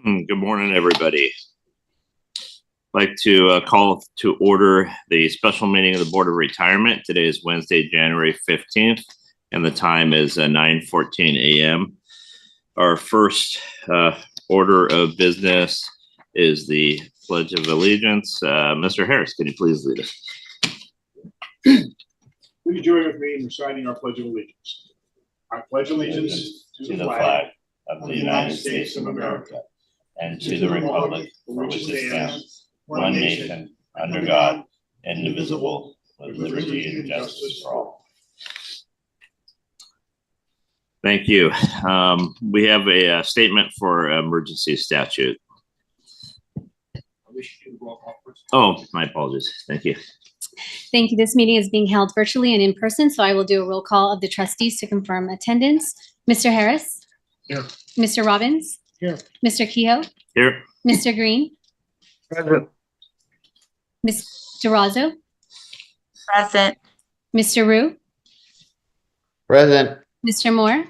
Good morning, everybody. I'd like to call to order the special meeting of the Board of Retirement. Today is Wednesday, January 15th, and the time is 9:14 a.m. Our first order of business is the Pledge of Allegiance. Mr. Harris, can you please lead us? Please join with me in reciting our Pledge of Allegiance. I pledge allegiance to the flag of the United States of America and to the republic for which it stands, one nation, under God, indivisible, with liberty and justice for all. Thank you. We have a statement for emergency statute. Oh, my apologies. Thank you. Thank you. This meeting is being held virtually and in person, so I will do a roll call of the trustees to confirm attendance. Mr. Harris? Here. Mr. Robbins? Here. Mr. Kehoe? Here. Mr. Green? Present. Ms. Durazo? Present. Mr. Rue? Present. Mr. Moore?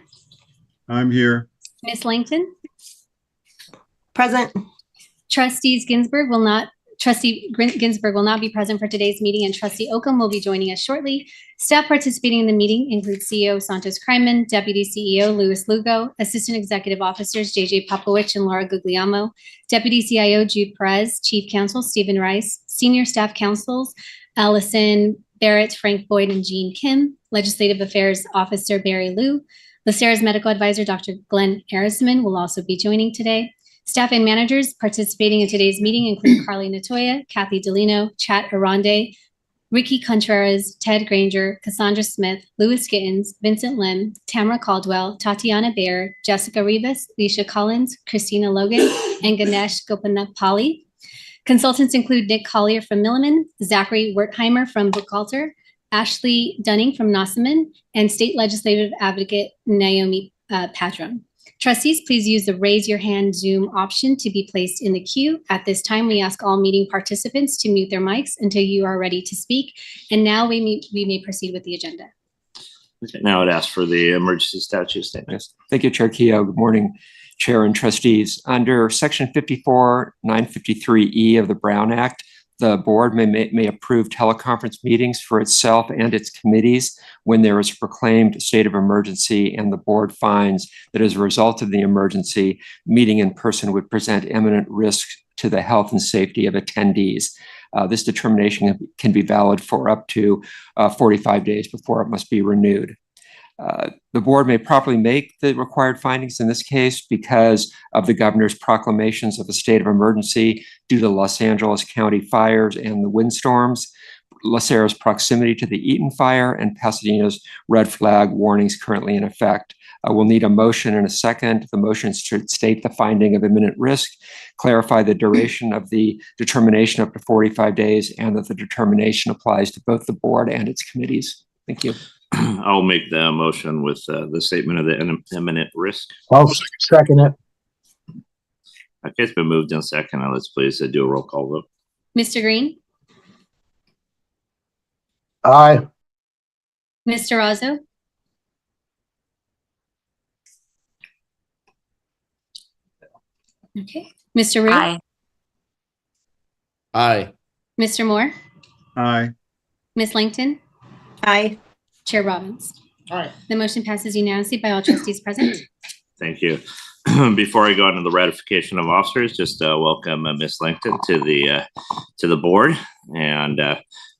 I'm here. Ms. Langton? Present. Trustee Ginsburg will not be present for today's meeting, and Trustee Oakham will be joining us shortly. Staff participating in the meeting include CEO Santos Kryman, Deputy CEO Louis Lugo, Assistant Executive Officers JJ Popowich and Laura Guglielmo, Deputy CIO Jude Perez, Chief Counsel Stephen Rice, Senior Staff Counsels Allison Barrett, Frank Boyd, and Jean Kim, Legislative Affairs Officer Barry Liu, LACERA's Medical Advisor Dr. Glenn Arisman will also be joining today. Staff and managers participating in today's meeting include Carly Natoya, Kathy Delino, Chat Aronde, Ricky Contreras, Ted Granger, Cassandra Smith, Louis Gittins, Vincent Lim, Tamara Caldwell, Tatiana Baer, Jessica Rivas, Leisha Collins, Christina Logan, and Ganesh Gopanapalli. Consultants include Nick Collier from Milliman, Zachary Wertheimer from Buchalter, Ashley Dunning from Nossaman, and State Legislative Advocate Naomi Padron. Trustees, please use the raise your hand Zoom option to be placed in the queue. At this time, we ask all meeting participants to mute their mics until you are ready to speak. And now we may proceed with the agenda. Okay, now I'd ask for the emergency statute statement. Yes. Thank you, Chair Kehoe. Good morning, Chair and trustees. Under Section 54-953E of the Brown Act, the board may approve teleconference meetings for itself and its committees when there is a proclaimed state of emergency and the board finds that as a result of the emergency, meeting in person would present imminent risk to the health and safety of attendees. This determination can be valid for up to 45 days before it must be renewed. The board may properly make the required findings in this case because of the governor's proclamations of a state of emergency due to Los Angeles County fires and the windstorms, LACERA's proximity to the Eaton fire, and Pasadena's red flag warnings currently in effect. We'll need a motion and a second. The motion should state the finding of imminent risk, clarify the duration of the determination up to 45 days, and that the determination applies to both the board and its committees. Thank you. I'll make the motion with the statement of the imminent risk. I'll second it. Okay, it's been moved in second. Now let's please do a roll call vote. Mr. Green? Aye. Ms. Durazo? Okay. Mr. Rue? Aye. Aye. Mr. Moore? Aye. Ms. Langton? Aye. Chair Robbins? Aye. The motion passes unanimously by all trustees present. Thank you. Before I go into the ratification of officers, just welcome Ms. Langton to the board, and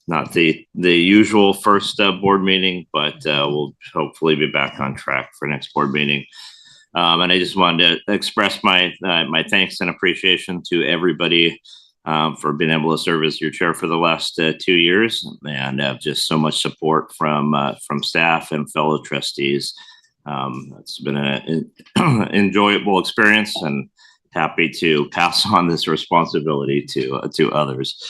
not the usual first board meeting, but we'll hopefully be back on track for next board meeting. And I just wanted to express my thanks and appreciation to everybody for being able to serve as your chair for the last 2 years, and just so much support from staff and fellow trustees. It's been an enjoyable experience, and happy to pass on this responsibility to others.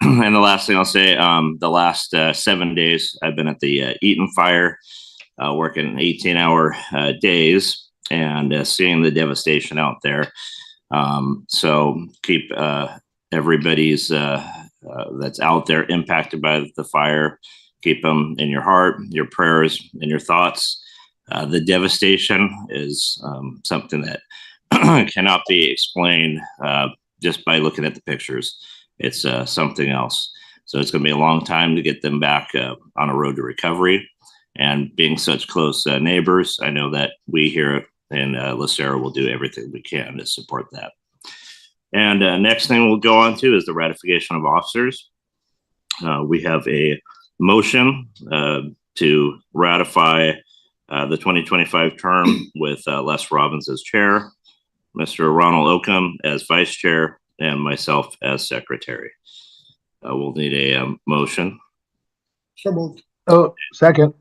And the last thing I'll say, the last 7 days I've been at the Eaton fire, working 18-hour days, and seeing the devastation out there. So keep everybody's that's out there impacted by the fire, keep them in your heart, your prayers, and your thoughts. The devastation is something that cannot be explained just by looking at the pictures. It's something else. So it's going to be a long time to get them back on a road to recovery. And being such close neighbors, I know that we here in LACERA will do everything we can to support that. And next thing we'll go on to is the ratification of officers. We have a motion to ratify the 2025 term with Les Robbins as chair, Mr. Ronald Oakham as vice chair, and myself as secretary. We'll need a motion. So moved. Oh, second.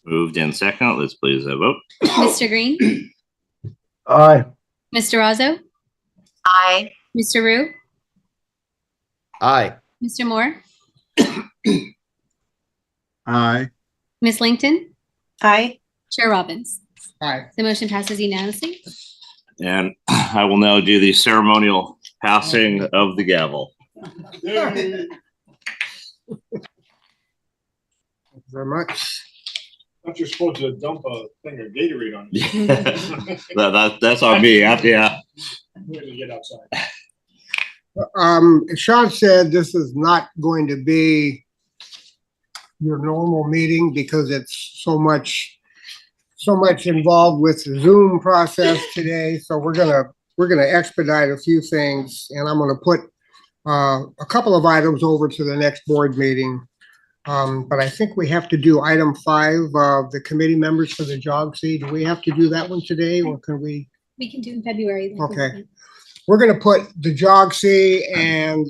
Moved in second. Let's please vote. Mr. Green, Aye. Mr. Razzo, Aye. Mr. Rue, Aye. Mr. Moore, Aye. Ms. Langton, Aye. Chair Robbins. Aye. The motion passes unanimously. And I will now do the ceremonial passing of the gavel. Thank you very much. Thought you're supposed to dump a thing of Gatorade on you. That's on me. Yeah. We had to get outside. Sean said this is not going to be your normal meeting because it's so much involved with the Zoom process today. So we're gonna expedite a few things, and I'm gonna put a couple of items over to the next board meeting. But I think we have to do item 5 of the committee members for the JOGC. Do we have to do that one today, or can we? We can do in February. Okay. We're gonna put the JOGC and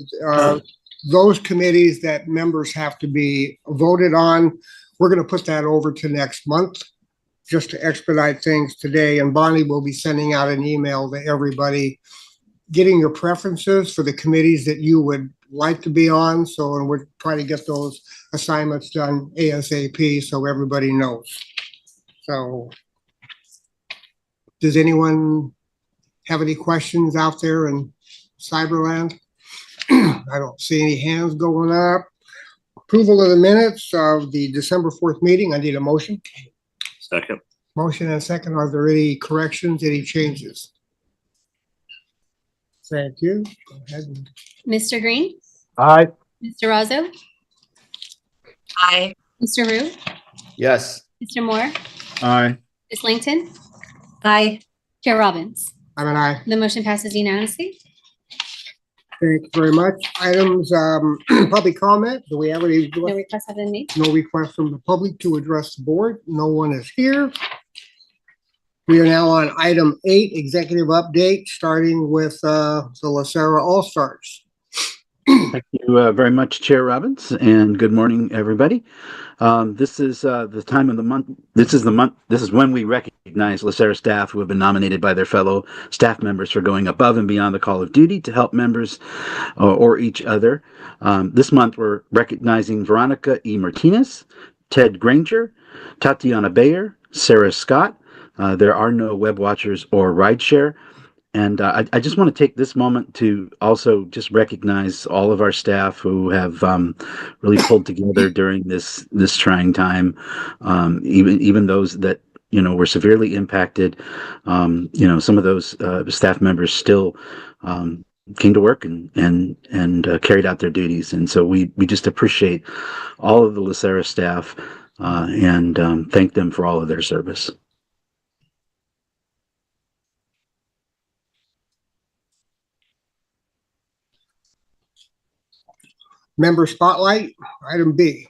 those committees that members have to be voted on. We're gonna put that over to next month, just to expedite things today. And Bonnie will be sending out an email to everybody, getting your preferences for the committees that you would like to be on. So, and we're trying to get those assignments done ASAP so everybody knows. So, does anyone have any questions out there in Cyberland? I don't see any hands going up. Approval of the minutes of the December 4th meeting. I need a motion. Second. Motion and second. Are there any corrections, any changes? Thank you. Go ahead. Mr. Green, Aye. Mr. Razzo, Aye. Mr. Rue, Yes. Mr. Moore, Aye. Ms. Langton, Aye. Chair Robbins. I'm an aye. The motion passes unanimously. Thank you very much. Items, public comment. Do we have any? No requests have been made. No request from the public to address the board. No one is here. We are now on item 8, executive update, starting with the LACERA All-Stars. Thank you very much, Chair Robbins, and good morning, everybody. This is the time of the month. This is when we recognize LACERA staff who have been nominated by their fellow staff members for going above and beyond the call of duty to help members or each other. This month, we're recognizing Veronica E. Martinez, Ted Granger, Tatiana Bayer, Sarah Scott. There are no web watchers or rideshare. And I just want to take this moment to also just recognize all of our staff who have really pulled together during this trying time. Even those that were severely impacted. Some of those staff members still came to work and carried out their duties. And so we just appreciate all of the LACERA staff and thank them for all of their service. Member spotlight, item B.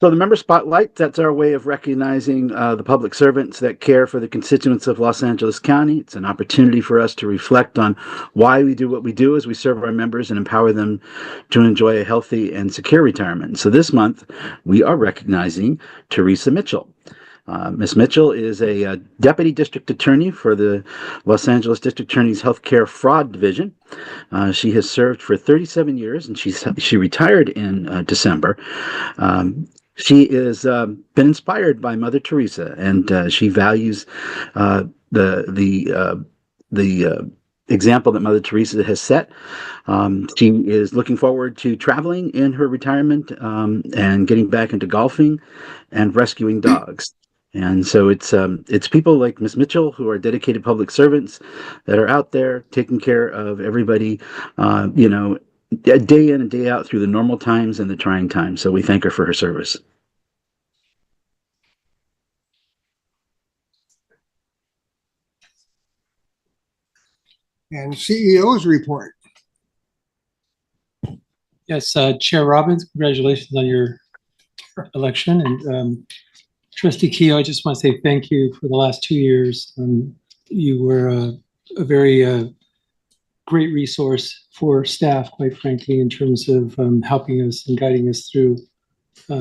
So the member spotlight, that's our way of recognizing the public servants that care for the constituents of Los Angeles County. It's an opportunity for us to reflect on why we do what we do as we serve our members and empower them to enjoy a healthy and secure retirement. So this month, we are recognizing Teresa Mitchell. Ms. Mitchell is a deputy district attorney for the Los Angeles District Attorney's Healthcare Fraud Division. She has served for 37 years, and she retired in December. She has been inspired by Mother Teresa, and she values the example that Mother Teresa has set. She is looking forward to traveling in her retirement and getting back into golfing and rescuing dogs. And so it's people like Ms. Mitchell who are dedicated public servants that are out there taking care of everybody, day in and day out through the normal times and the trying times. So we thank her for her service. And CEO's report. Yes, Chair Robbins, congratulations on your election. And Trustee Kehoe, I just want to say thank you for the last 2 years. You were a very great resource for staff, quite frankly, in terms of helping us and guiding us through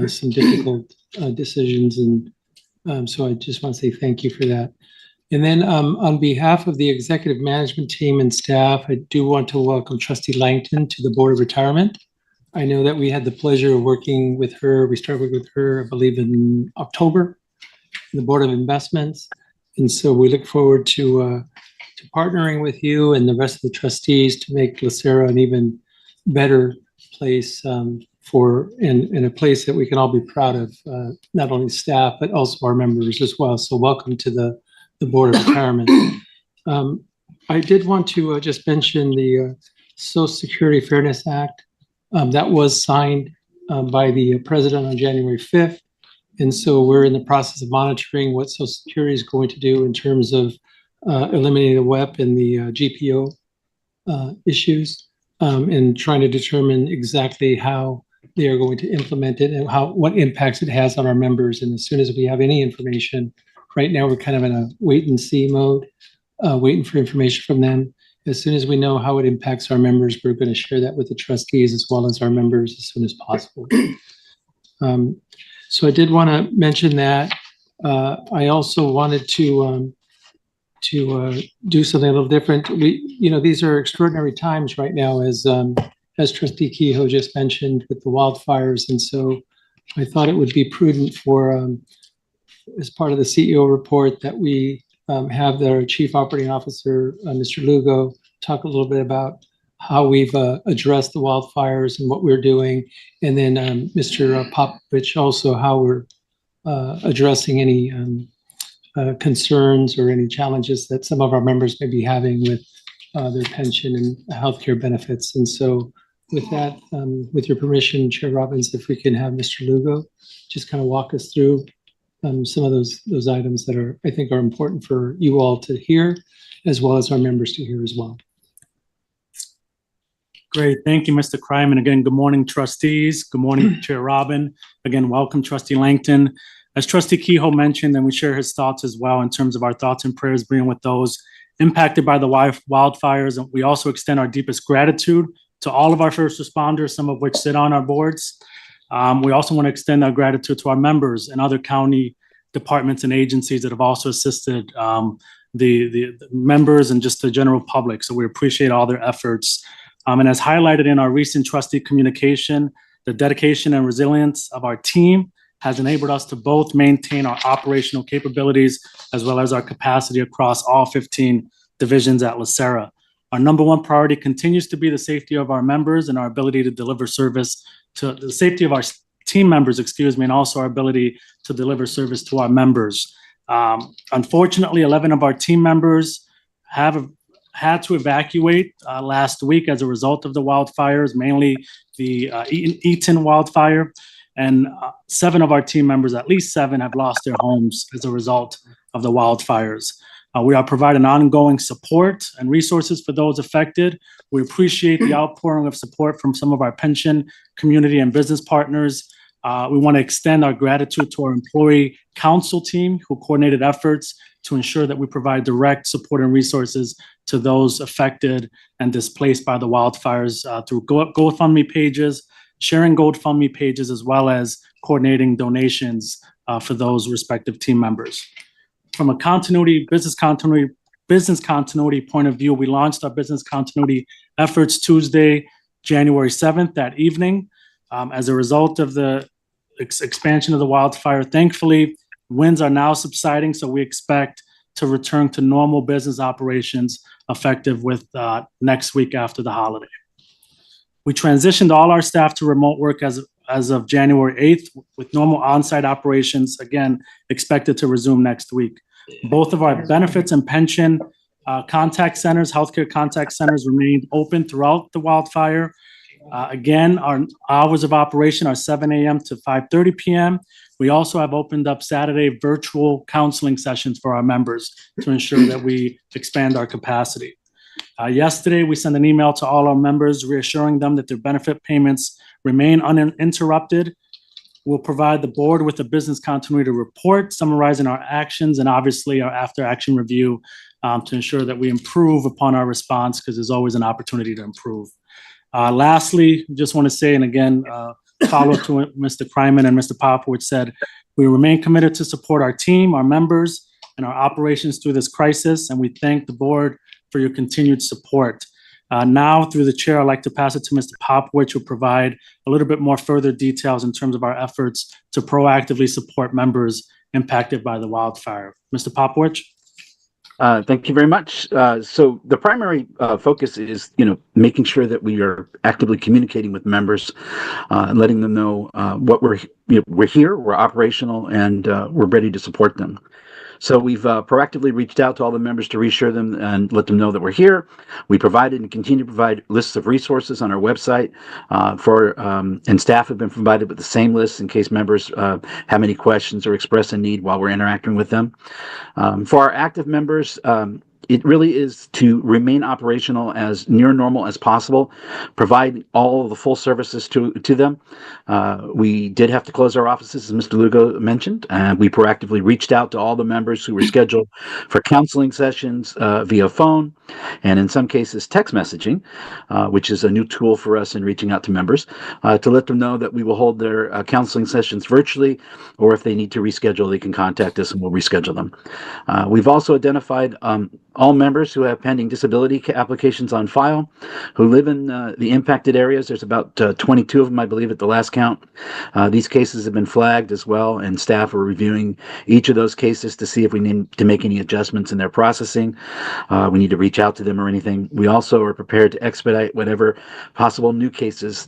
some difficult decisions. And so I just want to say thank you for that. And then on behalf of the executive management team and staff, I do want to welcome Trustee Langton to the Board of Retirement. I know that we had the pleasure of working with her. We started working with her, I believe, in October, in the Board of Investments. And so we look forward to partnering with you and the rest of the trustees to make LACERA an even better place and a place that we can all be proud of, not only staff, but also our members as well. So welcome to the Board of Retirement. I did want to just mention the Social Security Fairness Act. That was signed by the President on January 5th. And so we're in the process of monitoring what Social Security is going to do in terms of eliminating the WEP and the GPO issues and trying to determine exactly how they are going to implement it and what impacts it has on our members. And as soon as we have any information, right now we're kind of in a wait and see mode, waiting for information from them. As soon as we know how it impacts our members, we're going to share that with the trustees as well as our members as soon as possible. So I did want to mention that. I also wanted to do something a little different. These are extraordinary times right now, as Trustee Kehoe just mentioned, with the wildfires, and so I thought it would be prudent for, as part of the CEO report, that we have their Chief Operating Officer, Mr. Lugo, talk a little bit about how we've addressed the wildfires and what we're doing, and then Mr. Popovich also how we're addressing any concerns or any challenges that some of our members may be having with their pension and healthcare benefits. And so with that, with your permission, Chair Robbins, if we can have Mr. Lugo just kind of walk us through some of those items that I think are important for you all to hear, as well as our members to hear as well. Great. Thank you, Mr. Kryman. Again, good morning, trustees. Good morning, Chair Robin. Again, welcome, Trustee Langton. As Trustee Kehoe mentioned, and we share his thoughts as well in terms of our thoughts and prayers being with those impacted by the wildfires. And we also extend our deepest gratitude to all of our first responders, some of which sit on our boards. We also want to extend our gratitude to our members and other county departments and agencies that have also assisted the members and just the general public. So we appreciate all their efforts. And as highlighted in our recent trustee communication, the dedication and resilience of our team has enabled us to both maintain our operational capabilities as well as our capacity across all 15 divisions at LACERA. Our number one priority continues to be the safety of our members and our ability to deliver service to the safety of our team members, and also our ability to deliver service to our members. Unfortunately, 11 of our team members have had to evacuate last week as a result of the wildfires, mainly the Eaton wildfire. And 7 of our team members, at least 7, have lost their homes as a result of the wildfires. We are providing ongoing support and resources for those affected. We appreciate the outpouring of support from some of our pension community and business partners. We want to extend our gratitude to our employee council team who coordinated efforts to ensure that we provide direct support and resources to those affected and displaced by the wildfires through GoFundMe pages, sharing GoFundMe pages, as well as coordinating donations for those respective team members. From a business continuity point of view, we launched our business continuity efforts Tuesday, January 7th, that evening. As a result of the expansion of the wildfire, thankfully, winds are now subsiding, so we expect to return to normal business operations effective with next week after the holiday. We transitioned all our staff to remote work as as of January 8th, with normal on-site operations, again, expected to resume next week. Both of our benefits and pension contact centers, healthcare contact centers remained open throughout the wildfire. Again, our hours of operation are 7 a.m. to 5:30 p.m. We also have opened up Saturday virtual counseling sessions for our members to ensure that we expand our capacity. Yesterday, we sent an email to all our members reassuring them that their benefit payments remain uninterrupted. We'll provide the board with a business continuity report summarizing our actions and obviously our after-action review to ensure that we improve upon our response, because there's always an opportunity to improve. Lastly, just want to say, and again, follow up to what Mr. Kryman and Mr. Popowich said, we remain committed to support our team, our members, and our operations through this crisis, and we thank the board for your continued support. Now, through the chair, I'd like to pass it to Mr. Popowich, who will provide a little bit more further details in terms of our efforts to proactively support members impacted by the wildfire. Mr. Popowich? Thank you very much. So the primary focus is, making sure that we are actively communicating with members, and letting them know what we're here, we're operational, and we're ready to support them. So we've proactively reached out to all the members to reassure them and let them know that we're here. We provided and continue to provide lists of resources on our website and staff have been provided with the same lists in case members have any questions or express a need while we're interacting with them. For our active members, it really is to remain operational as near normal as possible, provide all of the full services to them. We did have to close our offices, as Mr. Lugo mentioned, and we proactively reached out to all the members who were scheduled for counseling sessions via phone, and in some cases text messaging, which is a new tool for us in reaching out to members, to let them know that we will hold their counseling sessions virtually, or if they need to reschedule, they can contact us and we'll reschedule them. We've also identified all members who have pending disability applications on file, who live in the impacted areas. There's about 22 of them, I believe, at the last count. These cases have been flagged as well, and staff are reviewing each of those cases to see if we need to make any adjustments in their processing. We need to reach out to them or anything. We also are prepared to expedite whatever possible new cases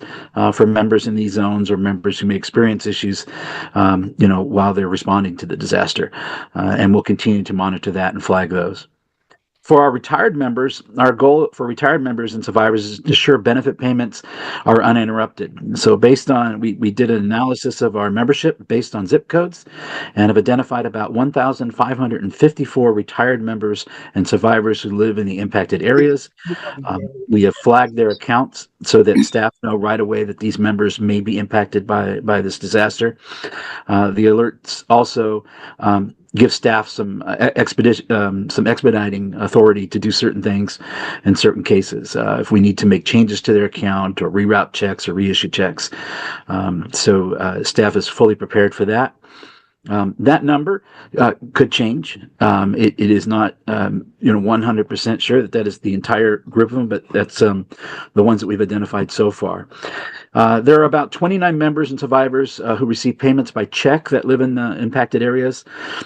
for members in these zones or members who may experience issues, while they're responding to the disaster. And we'll continue to monitor that and flag those. For our retired members, our goal for retired members and survivors is to ensure benefit payments are uninterrupted. So based on, we did an analysis of our membership based on zip codes and have identified about 1,554 retired members and survivors who live in the impacted areas. We have flagged their accounts so that staff know right away that these members may be impacted by this disaster. The alerts also give staff some expediting authority to do certain things in certain cases, if we need to make changes to their account or reroute checks or reissue checks. So staff is fully prepared for that. That number could change. It is not 100% sure that is the entire group of them, but that's the ones that we've identified so far. There are about 29 members and survivors who receive payments by check that live in the impacted areas.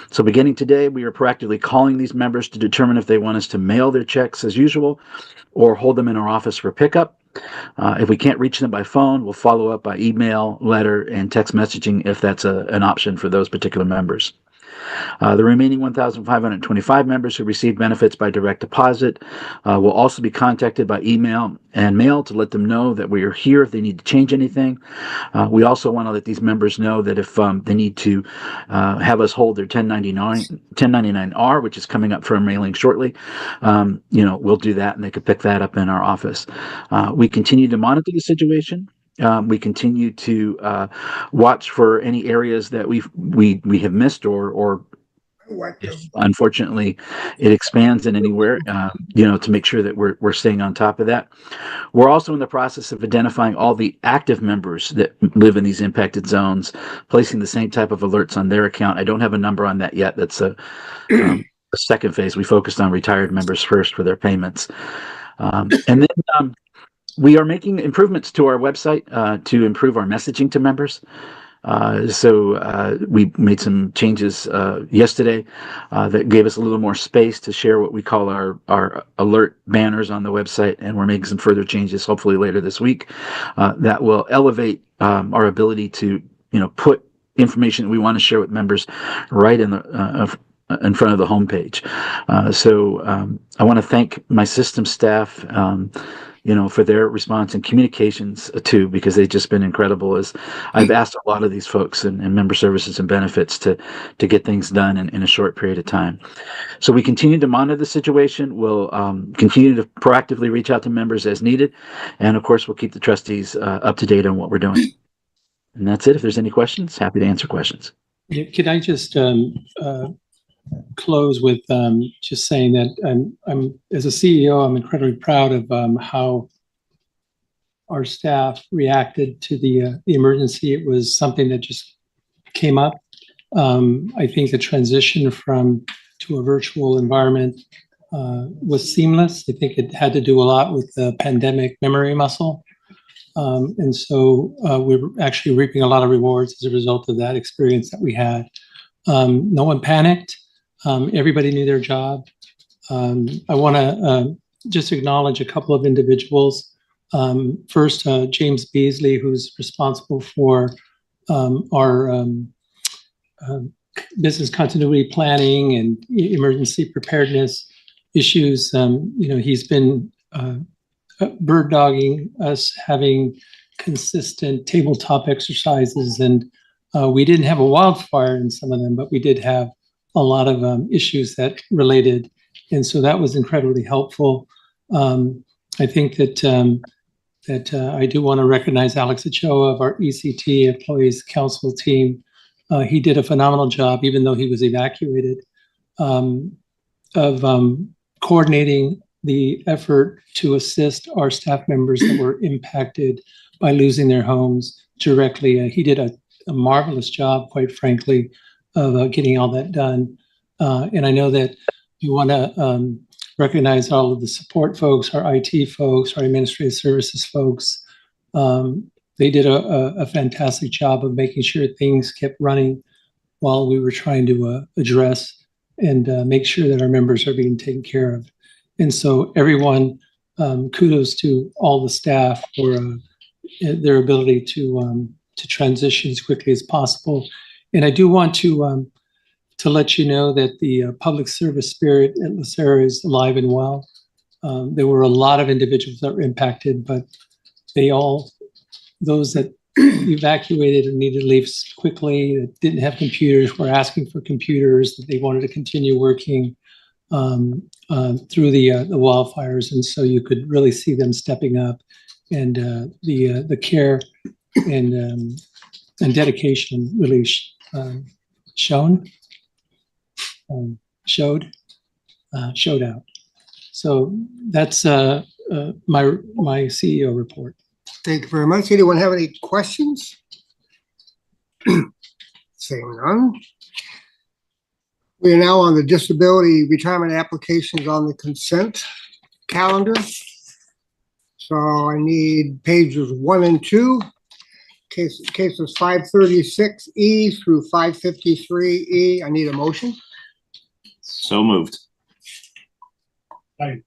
So beginning today, we are proactively calling these members to determine if they want us to mail their checks as usual or hold them in our office for pickup. If we can't reach them by phone, we'll follow up by email, letter, and text messaging if that's an option for those particular members. The remaining 1,525 members who receive benefits by direct deposit will also be contacted by email and mail to let them know that we are here if they need to change anything. We also want to let these members know that if they need to have us hold their 1099-R, which is coming up for a mailing shortly, we'll do that and they can pick that up in our office. We continue to monitor the situation. We continue to watch for any areas that we have missed or if unfortunately it expands in anywhere, to make sure that we're staying on top of that. We're also in the process of identifying all the active members that live in these impacted zones, placing the same type of alerts on their account. I don't have a number on that yet. That's a second phase. We focused on retired members first for their payments. And then we are making improvements to our website to improve our messaging to members. So we made some changes yesterday that gave us a little more space to share what we call our alert banners on the website, and we're making some further changes hopefully later this week that will elevate our ability to put information that we want to share with members right in the in front of the homepage. So I want to thank my system staff, for their response and communications too, because they've just been incredible. As I've asked a lot of these folks and member services and benefits to get things done in a short period of time. So we continue to monitor the situation. We'll continue to proactively reach out to members as needed. And of course, we'll keep the trustees up to date on what we're doing. And that's it. If there's any questions, happy to answer questions. Yeah, could I just close with just saying that I'm as a CEO, I'm incredibly proud of how our staff reacted to the emergency. It was something that just came up. I think the transition to a virtual environment was seamless. I think it had to do a lot with the pandemic memory muscle. And so we're actually reaping a lot of rewards as a result of that experience that we had. No one panicked. Everybody knew their job. I want to just acknowledge a couple of individuals. First, James Beasley, who's responsible for our business continuity planning and emergency preparedness issues. He's been bird dogging us, having consistent tabletop exercises, and we didn't have a wildfire in some of them, but we did have a lot of issues that related, and so that was incredibly helpful. I think that I do want to recognize Alex Ochoa of our ECT Employees Council team. He did a phenomenal job, even though he was evacuated, of coordinating the effort to assist our staff members that were impacted by losing their homes directly. He did a marvelous job, quite frankly, of getting all that done. And I know that you want to recognize all of the support folks, our IT folks, our administrative services folks. They did a fantastic job of making sure things kept running while we were trying to address and make sure that our members are being taken care of. And so everyone, kudos to all the staff for their ability to transition as quickly as possible. And I do want to let you know that the public service spirit at LACERA is alive and well. There were a lot of individuals that were impacted, but those that evacuated and needed to leave quickly, that didn't have computers, were asking for computers, that they wanted to continue working through the wildfires. And so you could really see them stepping up, and the care and dedication really showed out. So that's my CEO report. Thank you very much. Anyone have any questions? Seeing none. We are now on the disability retirement applications on the consent calendar. So I need pages 1 and 2, cases 536E through 553E. I need a motion. So moved. Aye.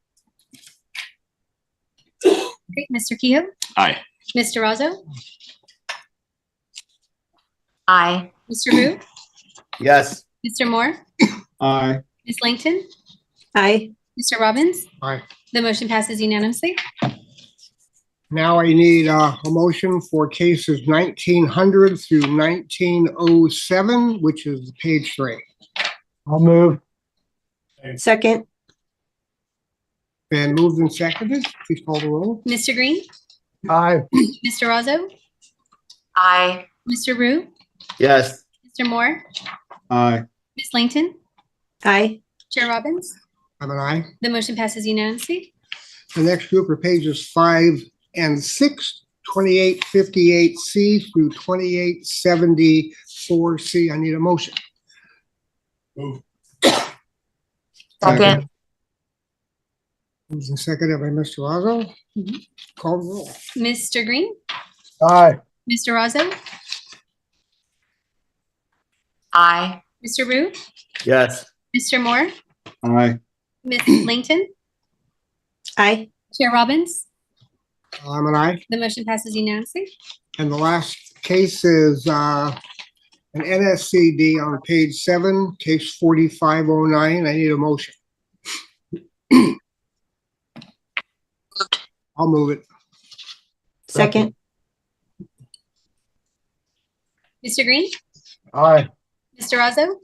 Great. Mr. Kehoe? Aye. Mr. Razzo? Aye. Mr. Rue? Yes. Mr. Moore? Aye. Ms. Langton? Aye. Mr. Robbins? Aye. The motion passes unanimously. Now I need a motion for cases 1900 through 1907, which is page 3. I'll move. Second. Been moved and seconded. Please call the roll. Mr. Green? Aye. Mr. Razzo? Aye. Mr. Rue? Yes. Mr. Moore? Aye. Ms. Langton? Aye. Chair Robbins? I'm an aye. The motion passes unanimously. The next group are pages 5 and 6, 2858C through 2874C. I need a motion. Move. Second. Moved and seconded by Mr. Razzo. Call the roll. Mr. Green? Aye. Mr. Razzo? Aye. Mr. Rue, Yes. Mr. Moore, Aye. Ms. Langton, Aye. Chair Robbins. I'm an aye. The motion passes unanimously. And the last case is an NSCD on page 7, case 4509. I need a motion. I'll move it. Second. Mr. Green, Aye. Mr. Razzo,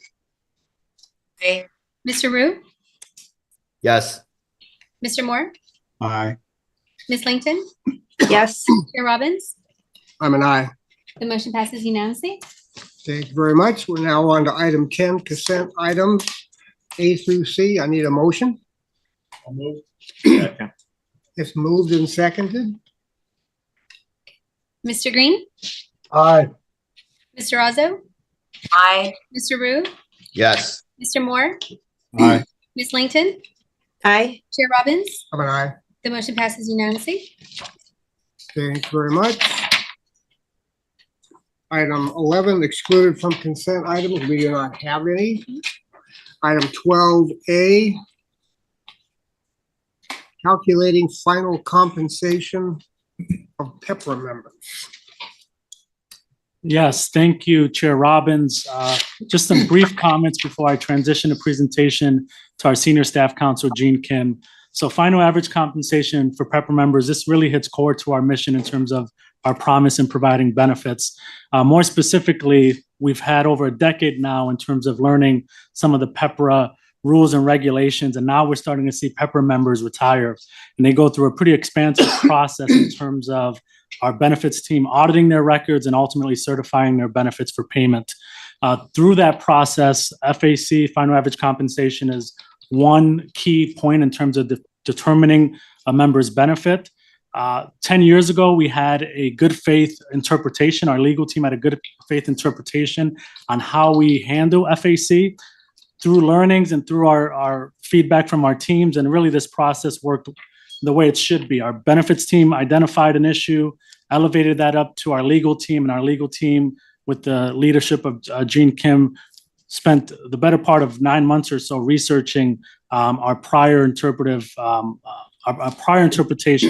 Aye. Mr. Rue, Yes. Mr. Moore, Aye. Ms. Langton, Yes. Chair Robbins. I'm an aye. The motion passes unanimously. Thank you very much. We're now on to item 10, consent items A through C. I need a motion. I'll move. Second. It's moved and seconded. Mr. Green, Aye. Mr. Razzo, Aye. Mr. Rue, Yes. Mr. Moore, Aye. Ms. Langton, Aye. Chair Robbins. I'm an aye. The motion passes unanimously. Thank you very much. Item 11, excluded from consent items. We do not have any. Item 12A, calculating final compensation of PEPRA members. Yes, thank you, Chair Robbins. Just some brief comments before I transition the presentation to our Senior Staff Counsel, Jean Kim. So final average compensation for PEPRA members, this really hits core to our mission in terms of our promise in providing benefits. More specifically, we've had over a decade now in terms of learning some of the PEPRA rules and regulations, and now we're starting to see PEPRA members retire. And they go through a pretty expansive process in terms of our benefits team auditing their records and ultimately certifying their benefits for payment. Through that process, FAC, final average compensation, is one key point in terms of determining a member's benefit. 10 years ago, we had a good faith interpretation. Our legal team had a good faith interpretation on how we handle FAC. Through learnings and through our feedback from our teams, and really this process worked the way it should be. Our benefits team identified an issue, elevated that up to our legal team, and our legal team, with the leadership of Jean Kim, spent the better part of 9 months or so researching our prior interpretation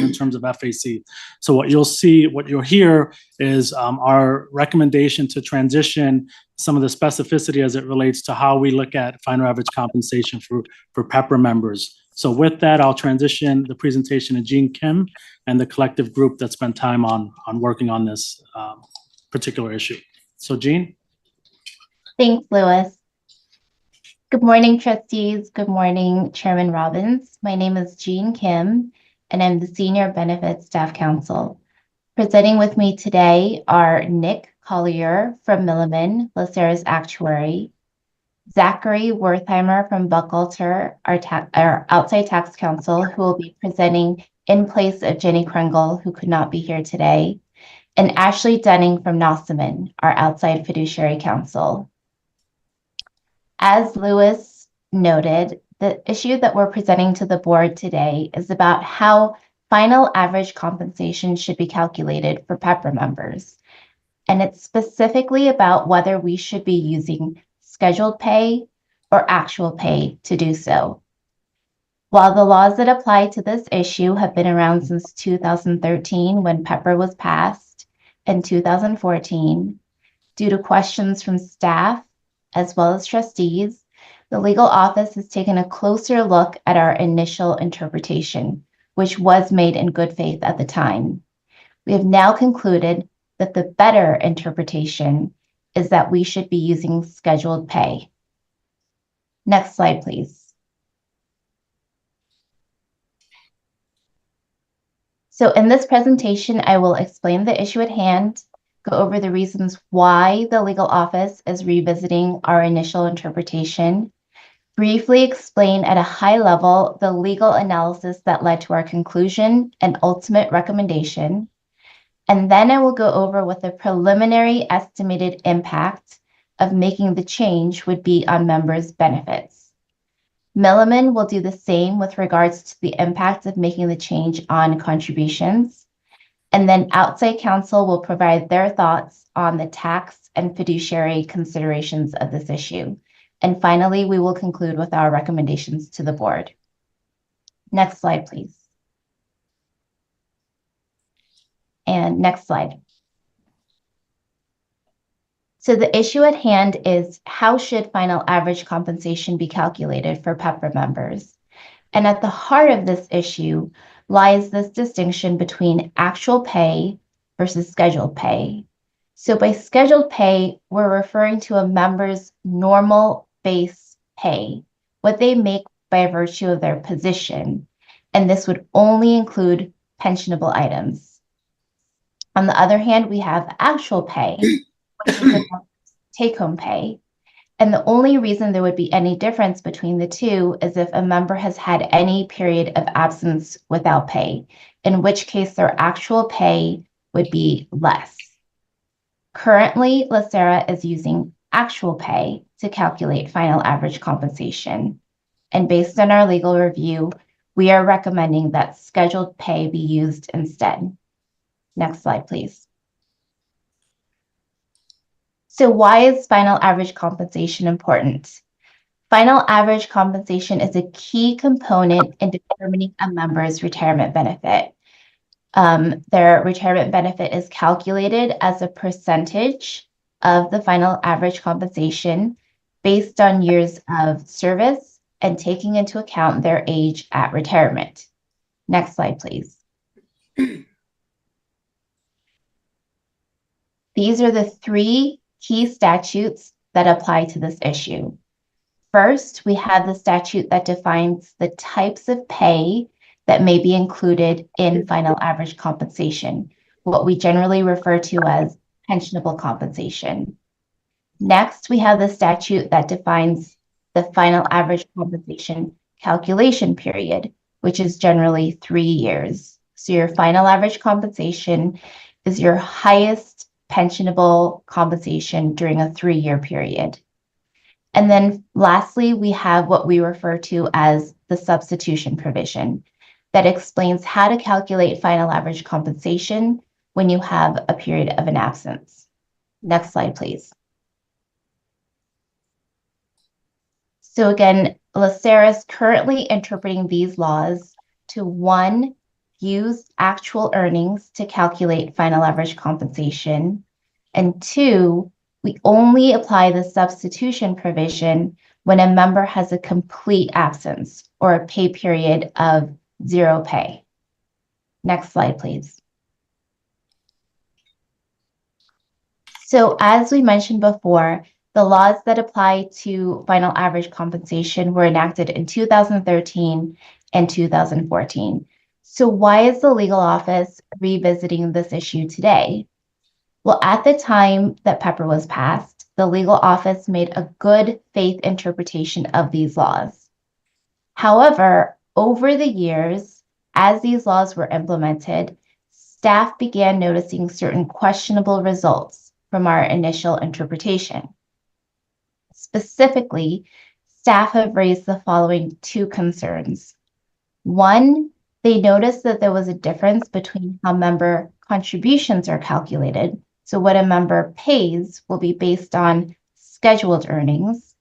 in terms of FAC. So what you'll hear is our recommendation to transition some of the specificity as it relates to how we look at final average compensation for PEPRA members. So with that, I'll transition the presentation to Jean Kim and the collective group that spent time on working on this particular issue. So Jean? Thanks, Louis. Good morning, trustees. Good morning, Chairman Robbins. My name is Jean Kim, and I'm the Senior Benefits Staff Counsel. Presenting with me today are Nick Collier from Milliman, LACERA's actuary, Zachary Wertheimer from Buckalter, our outside tax counsel, who will be presenting in place of Jenny Krengel, who could not be here today, and Ashley Dunning from Nossaman, our outside fiduciary counsel. As Louis noted, the issue that we're presenting to the board today is about how final average compensation should be calculated for PEPRA members. And it's specifically about whether we should be using scheduled pay or actual pay to do so. While the laws that apply to this issue have been around since 2013 when PEPRA was passed, and 2014, due to questions from staff as well as trustees, the legal office has taken a closer look at our initial interpretation, which was made in good faith at the time. We have now concluded that the better interpretation is that we should be using scheduled pay. Next slide, please. So in this presentation, I will explain the issue at hand, go over the reasons why the legal office is revisiting our initial interpretation, briefly explain at a high level the legal analysis that led to our conclusion and ultimate recommendation, and then I will go over what the preliminary estimated impact of making the change would be on members' benefits. Milliman will do the same with regards to the impact of making the change on contributions. And then outside counsel will provide their thoughts on the tax and fiduciary considerations of this issue. And finally, we will conclude with our recommendations to the board. Next slide, please. And next slide. So the issue at hand is, how should final average compensation be calculated for PEPRA members? And at the heart of this issue lies this distinction between actual pay versus scheduled pay. So by scheduled pay, we're referring to a member's normal base pay, what they make by virtue of their position. And this would only include pensionable items. On the other hand, we have actual pay, which is take-home pay. And the only reason there would be any difference between the two is if a member has had any period of absence without pay, in which case their actual pay would be less. Currently, LACERA is using actual pay to calculate final average compensation. And based on our legal review, we are recommending that scheduled pay be used instead. Next slide, please. So why is final average compensation important? Final average compensation is a key component in determining a member's retirement benefit. Their retirement benefit is calculated as a percentage of the final average compensation based on years of service and taking into account their age at retirement. Next slide, please. These are the three key statutes that apply to this issue. First, we have the statute that defines the types of pay that may be included in final average compensation, what we generally refer to as pensionable compensation. Next, we have the statute that defines the final average compensation calculation period, which is generally 3 years. So your final average compensation is your highest pensionable compensation during a 3-year period. And then lastly, we have what we refer to as the substitution provision that explains how to calculate final average compensation when you have a period of an absence. Next slide, please. So again, LACERA is currently interpreting these laws to 1, use actual earnings to calculate final average compensation, and 2, we only apply the substitution provision when a member has a complete absence or a pay period of 0 pay. Next slide, please. So as we mentioned before, the laws that apply to final average compensation were enacted in 2013 and 2014. So why is the legal office revisiting this issue today? Well, at the time that PEPRA was passed, the legal office made a good faith interpretation of these laws. However, over the years, as these laws were implemented, staff began noticing certain questionable results from our initial interpretation. Specifically, staff have raised the following 2 concerns. 1, they noticed that there was a difference between how member contributions are calculated. So what a member pays will be based on scheduled earnings,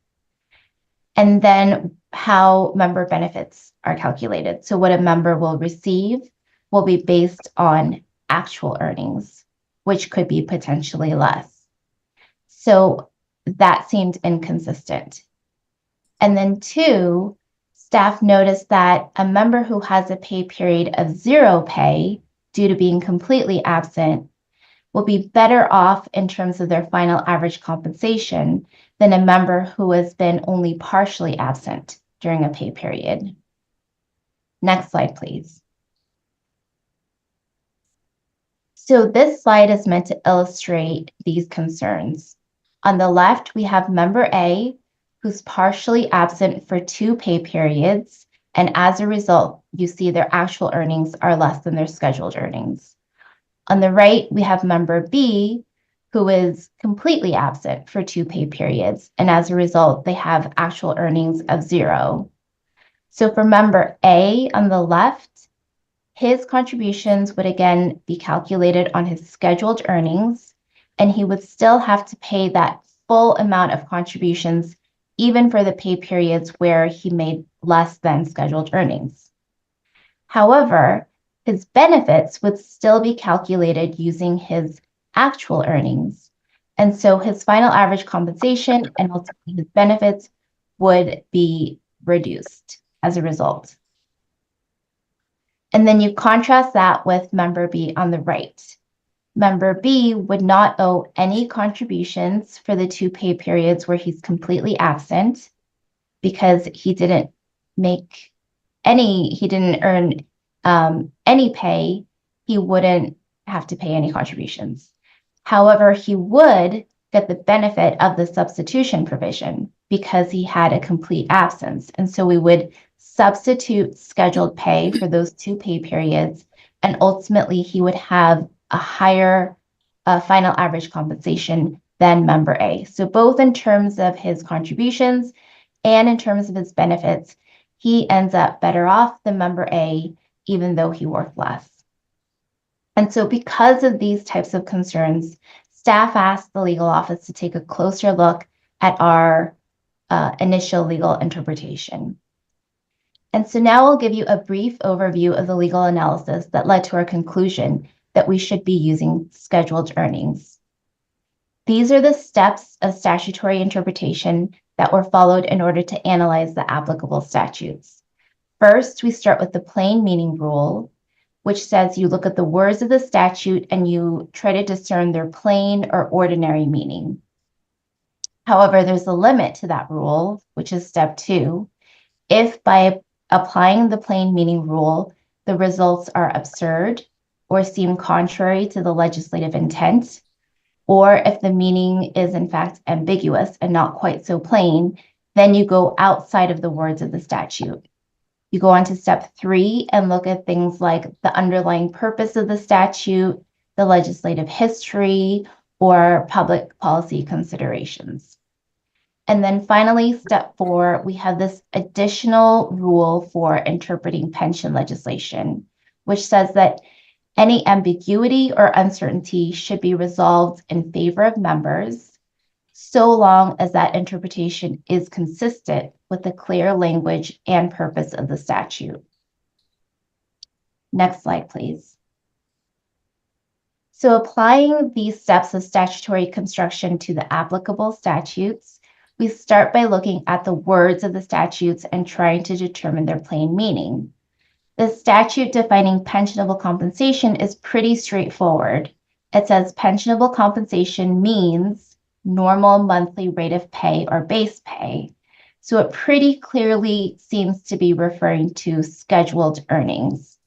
and then how member benefits are calculated. So what a member will receive will be based on actual earnings, which could be potentially less. So that seemed inconsistent. And then 2, staff noticed that a member who has a pay period of 0 pay due to being completely absent will be better off in terms of their final average compensation than a member who has been only partially absent during a pay period. Next slide, please. So this slide is meant to illustrate these concerns. On the left, we have member A, who's partially absent for 2 pay periods, and as a result, you see their actual earnings are less than their scheduled earnings. On the right, we have member B, who is completely absent for 2 pay periods, and as a result, they have actual earnings of 0. So for member A on the left, his contributions would again be calculated on his scheduled earnings, and he would still have to pay that full amount of contributions, even for the pay periods where he made less than scheduled earnings. However, his benefits would still be calculated using his actual earnings. And so his final average compensation and ultimately his benefits would be reduced as a result. And then you contrast that with member B on the right. Member B would not owe any contributions for the 2 pay periods where he's completely absent because he didn't earn any pay. He wouldn't have to pay any contributions. However, he would get the benefit of the substitution provision because he had a complete absence. And so we would substitute scheduled pay for those 2 pay periods, and ultimately he would have a higher final average compensation than member A. So both in terms of his contributions and in terms of his benefits, he ends up better off than member A, even though he worked less. And so because of these types of concerns, staff asked the legal office to take a closer look at our initial legal interpretation. And so now I'll give you a brief overview of the legal analysis that led to our conclusion that we should be using scheduled earnings. These are the steps of statutory interpretation that were followed in order to analyze the applicable statutes. First, we start with the plain meaning rule, which says you look at the words of the statute and you try to discern their plain or ordinary meaning. However, there's a limit to that rule, which is step 2. If by applying the plain meaning rule, the results are absurd or seem contrary to the legislative intent, or if the meaning is in fact ambiguous and not quite so plain, then you go outside of the words of the statute. You go on to step 3 and look at things like the underlying purpose of the statute, the legislative history, or public policy considerations. And then finally, step 4, we have this additional rule for interpreting pension legislation, which says that any ambiguity or uncertainty should be resolved in favor of members, so long as that interpretation is consistent with the clear language and purpose of the statute. Next slide, please. So applying these steps of statutory construction to the applicable statutes, we start by looking at the words of the statutes and trying to determine their plain meaning. The statute defining pensionable compensation is pretty straightforward. It says pensionable compensation means normal monthly rate of pay or base pay. So it pretty clearly seems to be referring to scheduled earnings.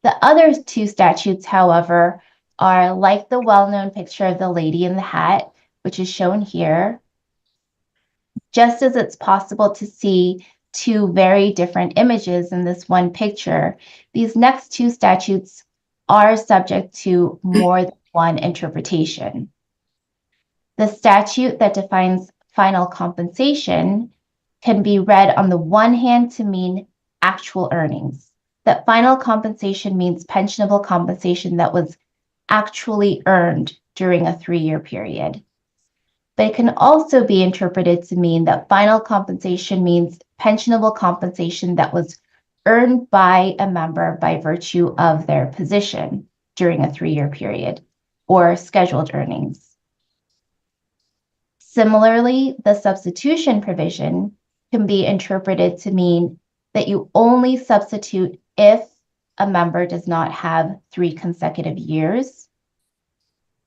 The other 2 statutes, however, are like the well-known picture of the lady in the hat, which is shown here. Just as it's possible to see 2 very different images in this one picture, these next 2 statutes are subject to more than one interpretation. The statute that defines final compensation can be read on the one hand to mean actual earnings. That final compensation means pensionable compensation that was actually earned during a 3-year period. But it can also be interpreted to mean that final compensation means pensionable compensation that was earned by a member by virtue of their position during a 3-year period, or scheduled earnings. Similarly, the substitution provision can be interpreted to mean that you only substitute if a member does not have 3 consecutive years,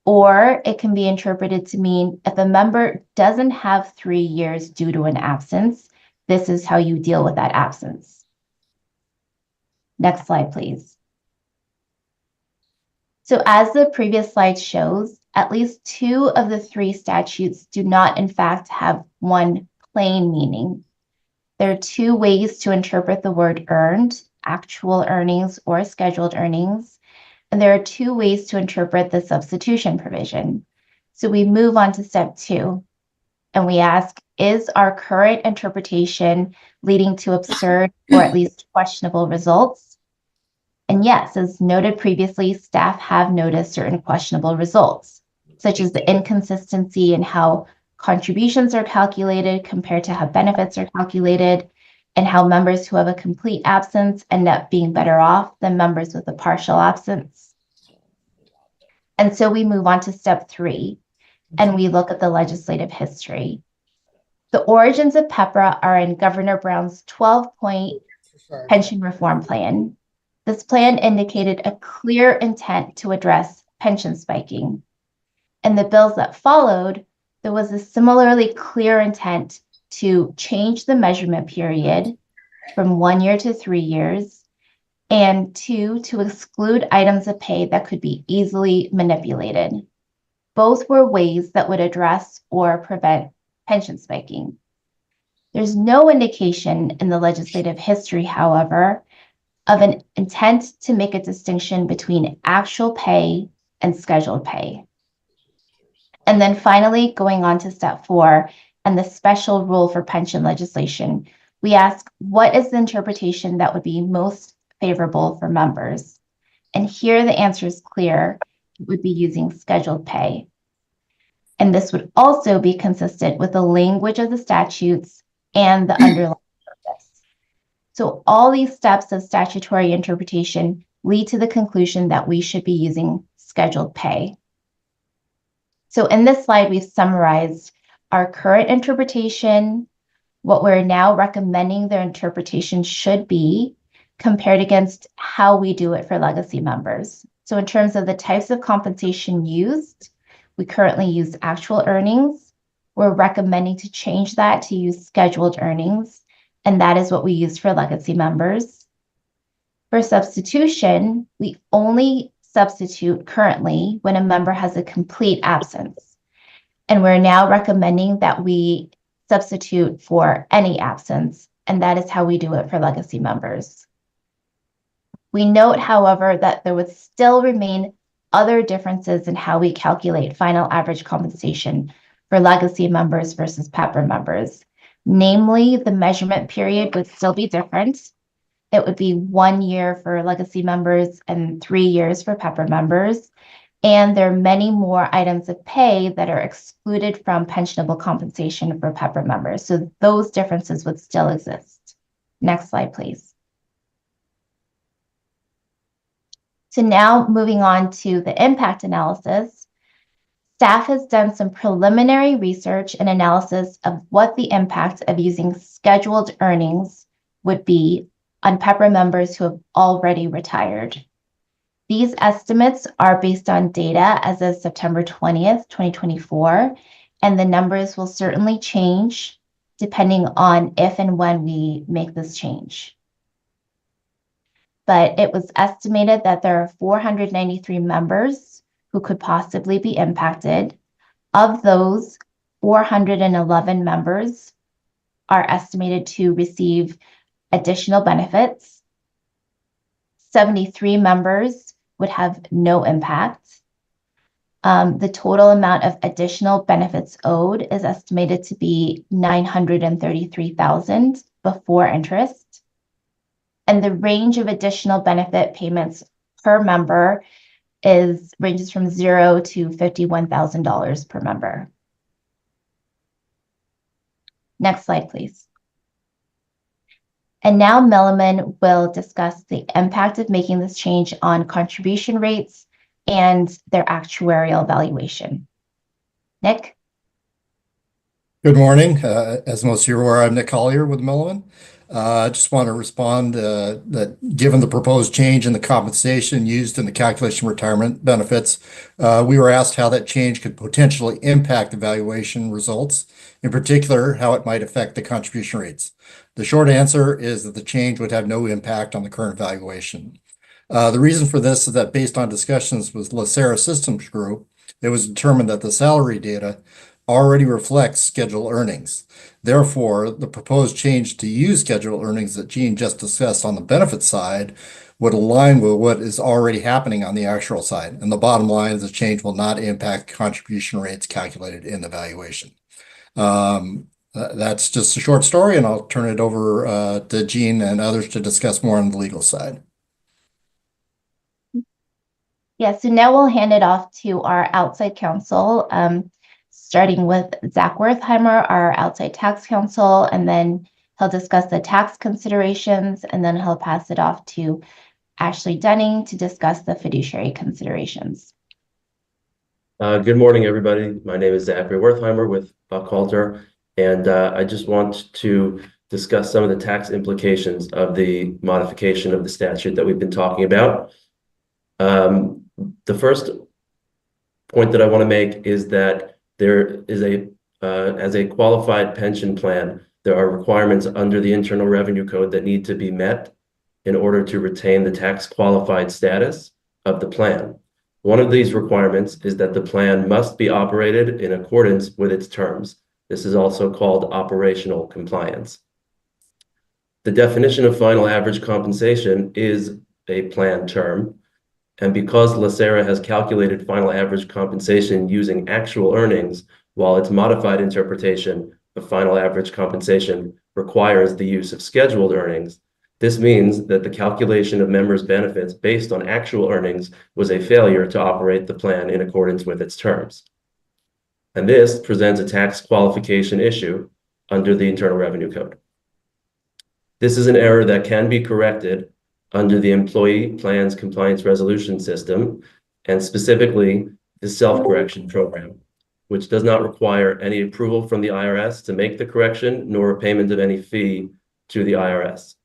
or it can be interpreted to mean if a member doesn't have 3 years due to an absence, this is how you deal with that absence. Next slide, please. So as the previous slide shows, at least 2 of the 3 statutes do not in fact have one plain meaning. There are 2 ways to interpret the word earned, actual earnings or scheduled earnings. And there are 2 ways to interpret the substitution provision. So we move on to step 2 and we ask, is our current interpretation leading to absurd or at least questionable results? And yes, as noted previously, staff have noticed certain questionable results. such as the inconsistency in how contributions are calculated compared to how benefits are calculated, and how members who have a complete absence end up being better off than members with a partial absence. And so we move on to step 3, and we look at the legislative history. The origins of PEPRA are in Governor Brown's 12-point pension reform plan. This plan indicated a clear intent to address pension spiking. In the bills that followed, there was a similarly clear intent to change the measurement period from 1 year to 3 years, and 2, to exclude items of pay that could be easily manipulated. Both were ways that would address or prevent pension spiking. There's no indication in the legislative history, however, of an intent to make a distinction between actual pay and scheduled pay. And then finally, going on to step 4 and the special rule for pension legislation, we ask, what is the interpretation that would be most favorable for members? And here the answer is clear. It would be using scheduled pay. And this would also be consistent with the language of the statutes and the underlying purpose. So all these steps of statutory interpretation lead to the conclusion that we should be using scheduled pay. So in this slide, we've summarized our current interpretation, what we're now recommending their interpretation should be, compared against how we do it for legacy members. So in terms of the types of compensation used, we currently use actual earnings. We're recommending to change that to use scheduled earnings, and that is what we use for legacy members. For substitution, we only substitute currently when a member has a complete absence, and we're now recommending that we substitute for any absence, and that is how we do it for legacy members. We note, however, that there would still remain other differences in how we calculate final average compensation for legacy members versus PEPRA members. Namely, the measurement period would still be different. It would be 1 year for legacy members and 3 years for PEPRA members. And there are many more items of pay that are excluded from pensionable compensation for PEPRA members. So those differences would still exist. Next slide, please. So now moving on to the impact analysis, staff has done some preliminary research and analysis of what the impact of using scheduled earnings would be on PEPRA members who have already retired. These estimates are based on data as of September 20th, 2024, and the numbers will certainly change depending on if and when we make this change. But it was estimated that there are 493 members who could possibly be impacted. Of those, 411 members are estimated to receive additional benefits. 73 members would have no impact. The total amount of additional benefits owed is estimated to be $933,000 before interest. And the range of additional benefit payments per member ranges from $0 to $51,000 per member. Next slide, please. And now Milliman will discuss the impact of making this change on contribution rates and their actuarial valuation. Nick? Good morning. As most of you are aware, I'm Nick Collier with Milliman. I just want to respond that given the proposed change in the compensation used in the calculation of retirement benefits, we were asked how that change could potentially impact the valuation results, in particular, how it might affect the contribution rates. The short answer is that the change would have no impact on the current valuation. The reason for this is that based on discussions with LACERA Systems Group, it was determined that the salary data already reflects scheduled earnings. Therefore, the proposed change to use scheduled earnings that Gene just discussed on the benefit side would align with what is already happening on the actual side. And the bottom line is the change will not impact contribution rates calculated in the valuation. That's just a short story, and I'll turn it over to Gene and others to discuss more on the legal side. Yeah, so now we'll hand it off to our outside counsel, starting with Zach Wertheimer, our outside tax counsel, and then he'll discuss the tax considerations, and then he'll pass it off to Ashley Dunning to discuss the fiduciary considerations. Good morning, everybody. My name is Zachary Wertheimer with Buckhalter, and I just want to discuss some of the tax implications of the modification of the statute that we've been talking about. The first point that I want to make is that there is as a qualified pension plan, there are requirements under the Internal Revenue Code that need to be met in order to retain the tax qualified status of the plan. One of these requirements is that the plan must be operated in accordance with its terms. This is also called operational compliance. The definition of final average compensation is a plan term. And because LACERA has calculated final average compensation using actual earnings, while its modified interpretation of final average compensation requires the use of scheduled earnings, this means that the calculation of members' benefits based on actual earnings was a failure to operate the plan in accordance with its terms. And this presents a tax qualification issue under the Internal Revenue Code. This is an error that can be corrected under the Employee Plans Compliance Resolution System, and specifically the self-correction program, which does not require any approval from the IRS to make the correction, nor a payment of any fee to the IRS.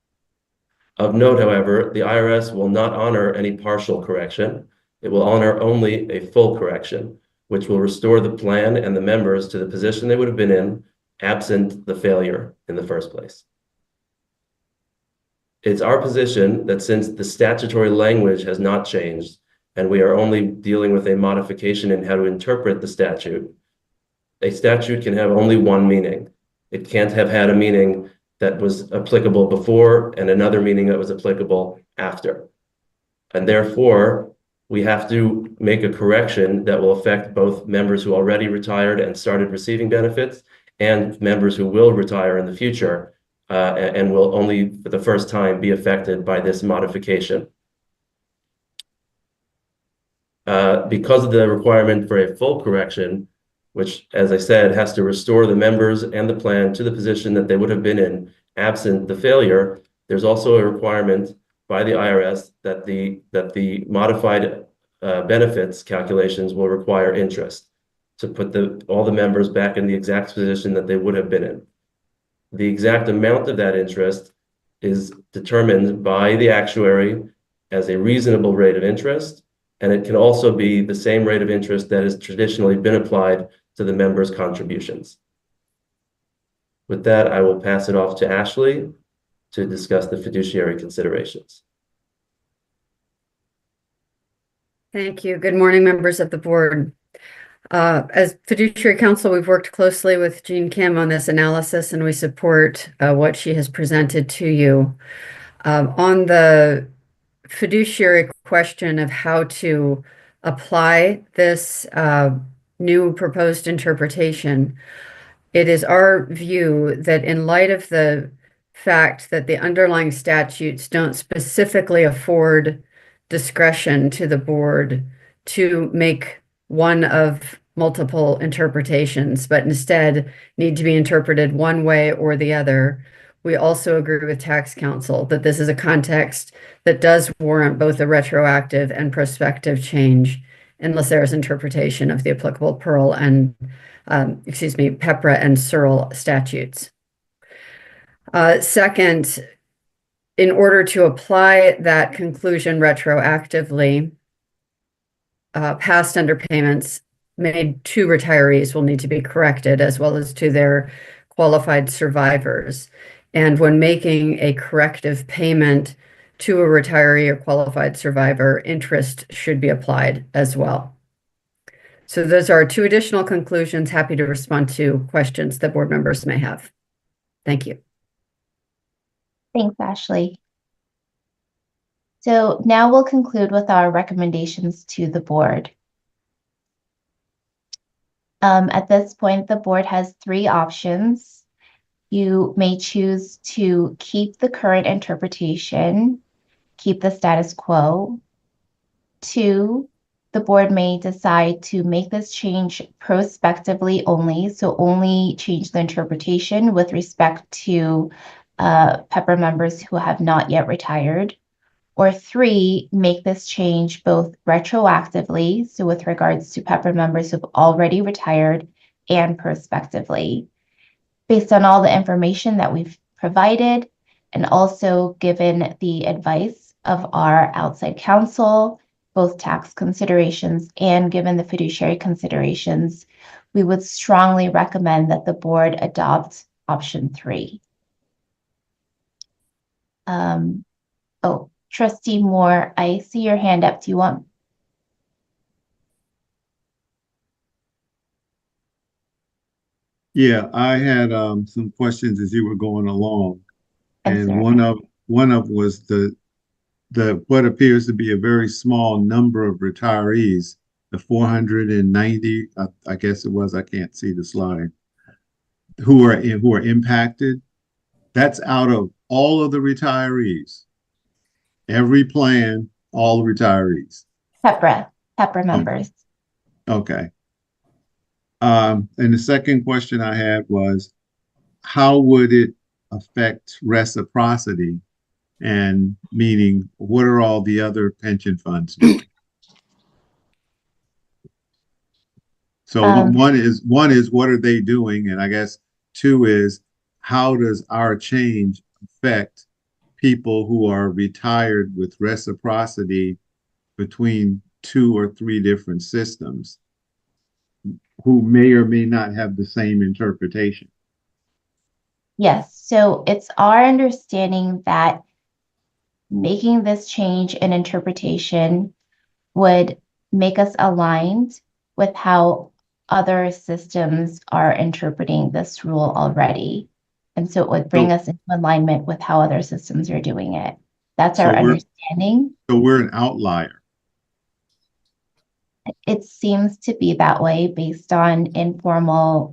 Of note, however, the IRS will not honor any partial correction. It will honor only a full correction, which will restore the plan and the members to the position they would have been in absent the failure in the first place. It's our position that since the statutory language has not changed, and we are only dealing with a modification in how to interpret the statute, a statute can have only one meaning. It can't have had a meaning that was applicable before and another meaning that was applicable after. And therefore, we have to make a correction that will affect both members who already retired and started receiving benefits and members who will retire in the future and will only for the first time be affected by this modification. Because of the requirement for a full correction, which, as I said, has to restore the members and the plan to the position that they would have been in absent the failure, there's also a requirement by the IRS that the modified benefits calculations will require interest to put all the members back in the exact position that they would have been in. The exact amount of that interest is determined by the actuary as a reasonable rate of interest, and it can also be the same rate of interest that has traditionally been applied to the members' contributions. With that, I will pass it off to Ashley to discuss the fiduciary considerations. Thank you. Good morning, members of the board. As fiduciary counsel, we've worked closely with Jean Kim on this analysis, and we support what she has presented to you. On the fiduciary question of how to apply this new proposed interpretation, it is our view that in light of the fact that the underlying statutes don't specifically afford discretion to the board to make one of multiple interpretations, but instead need to be interpreted one way or the other, we also agree with tax counsel that this is a context that does warrant both a retroactive and prospective change in LACERA's interpretation of the applicable PEPRA and SERL statutes. Second, in order to apply that conclusion retroactively, past underpayments made to retirees will need to be corrected, as well as to their qualified survivors. And when making a corrective payment to a retiree or qualified survivor, interest should be applied as well. So those are two additional conclusions. Happy to respond to questions that board members may have. Thank you. Thanks, Ashley. So now we'll conclude with our recommendations to the board. At this point, the board has three options. You may choose to keep the current interpretation, keep the status quo. 2, the board may decide to make this change prospectively only, so only change the interpretation with respect to PEPRA members who have not yet retired. Or 3, make this change both retroactively, so with regards to PEPRA members who've already retired, and prospectively. Based on all the information that we've provided, and also given the advice of our outside counsel, both tax considerations and given the fiduciary considerations, we would strongly recommend that the board adopt option 3. Oh, Trustee Moore, I see your hand up. Do you want? Yeah, I had some questions as you were going along, Yes, and sir. one of was the what appears to be a very small number of retirees, the 490, I guess it was, I can't see the slide, who are impacted. That's out of all of the retirees, every plan, all the retirees. PEPRA members. Okay. And the second question I had was, how would it affect reciprocity? And meaning, what are all the other pension funds doing? So one is what are they doing? And I guess 2 is, how does our change affect people who are retired with reciprocity between 2 or 3 different systems who may or may not have the same interpretation? Yes, so it's our understanding that making this change in interpretation would make us aligned with how other systems are interpreting this rule already. And so it would bring us into alignment with how other systems are doing it. That's our understanding. So we're an outlier. It seems to be that way based on informal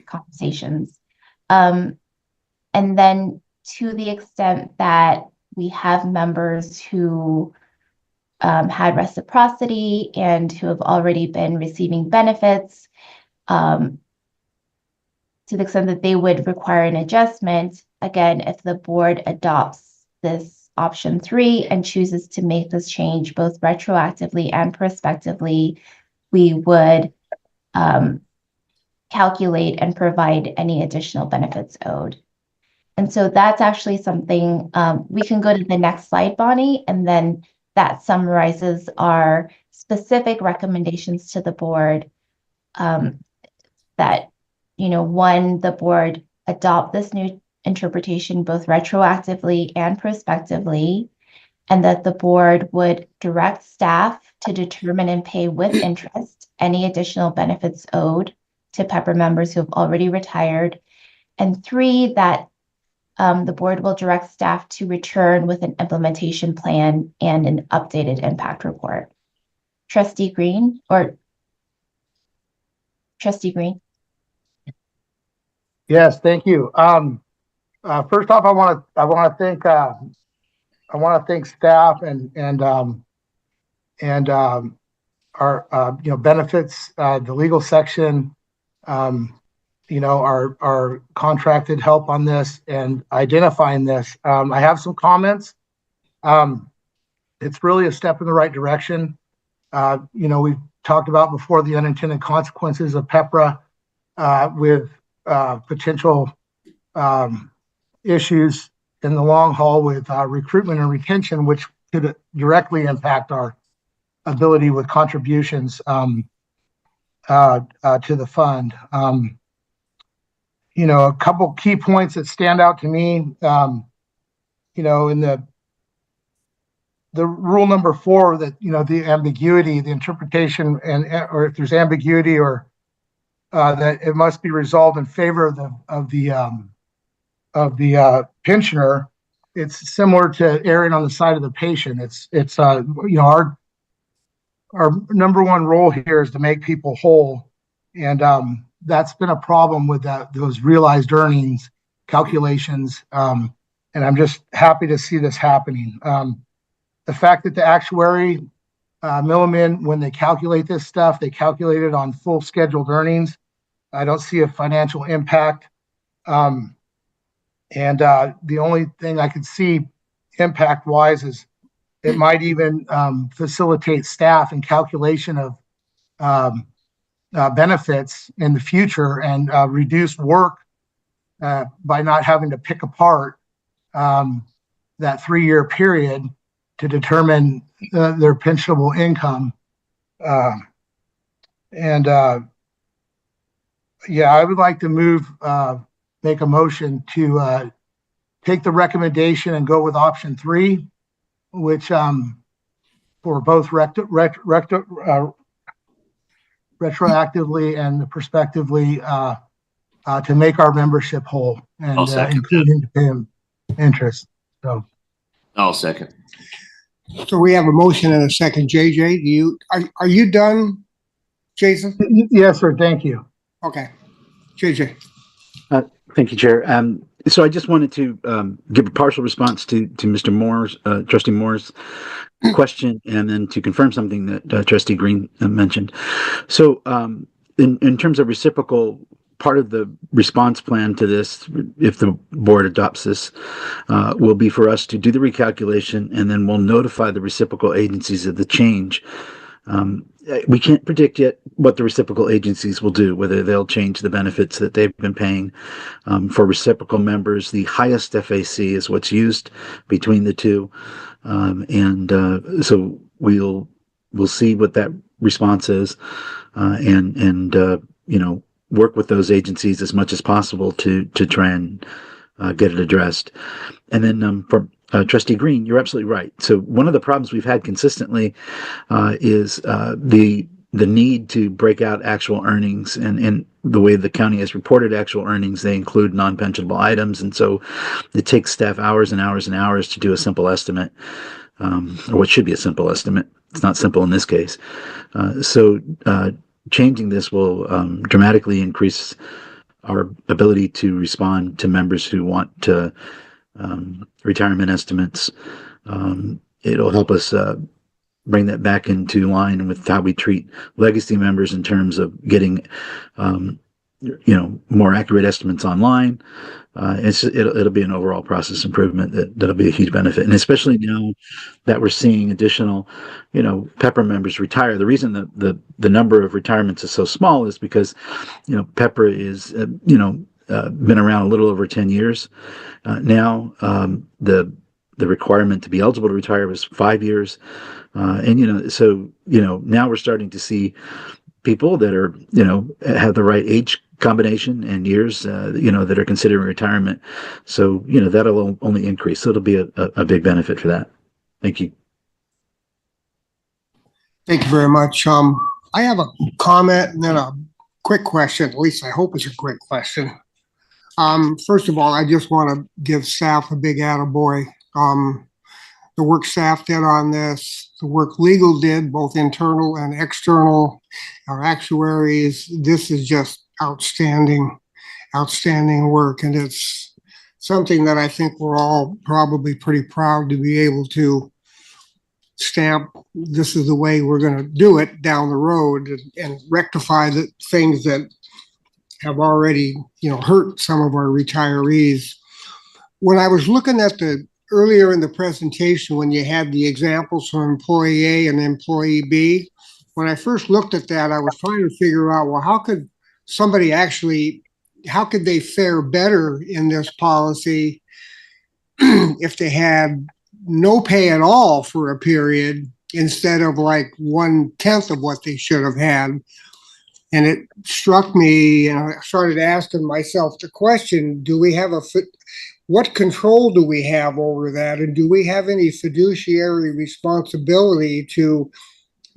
conversations. And then to the extent that we have members who had reciprocity and who have already been receiving benefits, to the extent that they would require an adjustment, again, if the board adopts this option 3 and chooses to make this change both retroactively and prospectively, we would calculate and provide any additional benefits owed. And so that's actually something we can go to the next slide, Bonnie, and then that summarizes our specific recommendations to the board that, one, the board adopt this new interpretation both retroactively and prospectively, and that the board would direct staff to determine and pay with interest any additional benefits owed to PEPRA members who have already retired. And 3, that the board will direct staff to return with an implementation plan and an updated impact report. Trustee Green or Trustee Green? Yes, thank you. First off, I want to thank staff and our benefits, the legal section, our contracted help on this and identifying this. I have some comments. It's really a step in the right direction. We've talked about before the unintended consequences of PEPRA with potential issues in the long haul with recruitment and retention, which could directly impact our ability with contributions to the fund. A couple key points that stand out to me, in the rule number 4, that, the ambiguity, the interpretation, or if there's ambiguity or that it must be resolved in favor of the pensioner. It's similar to erring on the side of the patient. It's our number 1 role here is to make people whole, and that's been a problem with those realized earnings calculations, and I'm just happy to see this happening. The fact that the actuary Milliman, when they calculate this stuff, they calculate it on full scheduled earnings. I don't see a financial impact. The only thing I could see impact wise is it might even facilitate staff in calculation of benefits in the future and reduce work by not having to pick apart that 3-year period to determine their pensionable income. Yeah, I would like to make a motion to take the recommendation and go with option 3, which for both retroactively and prospectively to make our membership whole and including to pay them interest. So I'll second. So we have a motion and a second. JJ, are you done, Jason? Yes, sir. Thank you. Okay. JJ. Thank you, Chair. So I just wanted to give a partial response to Mr. Moore's, Trustee Moore's question, and then to confirm something that Trustee Green mentioned. So in terms of reciprocal, part of the response plan to this, if the board adopts this, will be for us to do the recalculation, and then we'll notify the reciprocal agencies of the change. We can't predict yet what the reciprocal agencies will do, whether they'll change the benefits that they've been paying. For reciprocal members, the highest FAC is what's used between the two. So we'll see what that response is, and work with those agencies as much as possible to try and get it addressed. And then for Trustee Green, you're absolutely right. So one of the problems we've had consistently is the need to break out actual earnings, and the way the county has reported actual earnings, they include non-pensionable items, and so it takes staff hours and hours and hours to do a simple estimate, or what should be a simple estimate. It's not simple in this case. So changing this will dramatically increase our ability to respond to members who want to retirement estimates. It'll help us bring that back into line with how we treat legacy members in terms of getting more accurate estimates online. It'll be an overall process improvement that'll be a huge benefit, and especially now that we're seeing additional PEPR members retire. The reason that the number of retirements is so small is because PEPR is been around a little over 10 years now. The requirement to be eligible to retire was 5 years, so now we're starting to see people that are have the right age combination and years that are considering retirement. So that'll only increase. So it'll be a big benefit for that. Thank you. Thank you very much. I have a comment and then a quick question. At least I hope it's a quick question. First of all, I just want to give staff a big attaboy. The work staff did on this, the work legal did, both internal and external, our actuaries. This is just outstanding work. And it's something that I think we're all probably pretty proud to be able to stamp. This is the way we're going to do it down the road and rectify the things that have already, hurt some of our retirees. When I was looking at earlier in the presentation, when you had the examples from employee A and employee B, when I first looked at that, I was trying to figure out, well, how could they fare better in this policy if they had no pay at all for a period instead of like 1/10 of what they should have had? And it struck me, and I started asking myself the question, what control do we have over that? And do we have any fiduciary responsibility to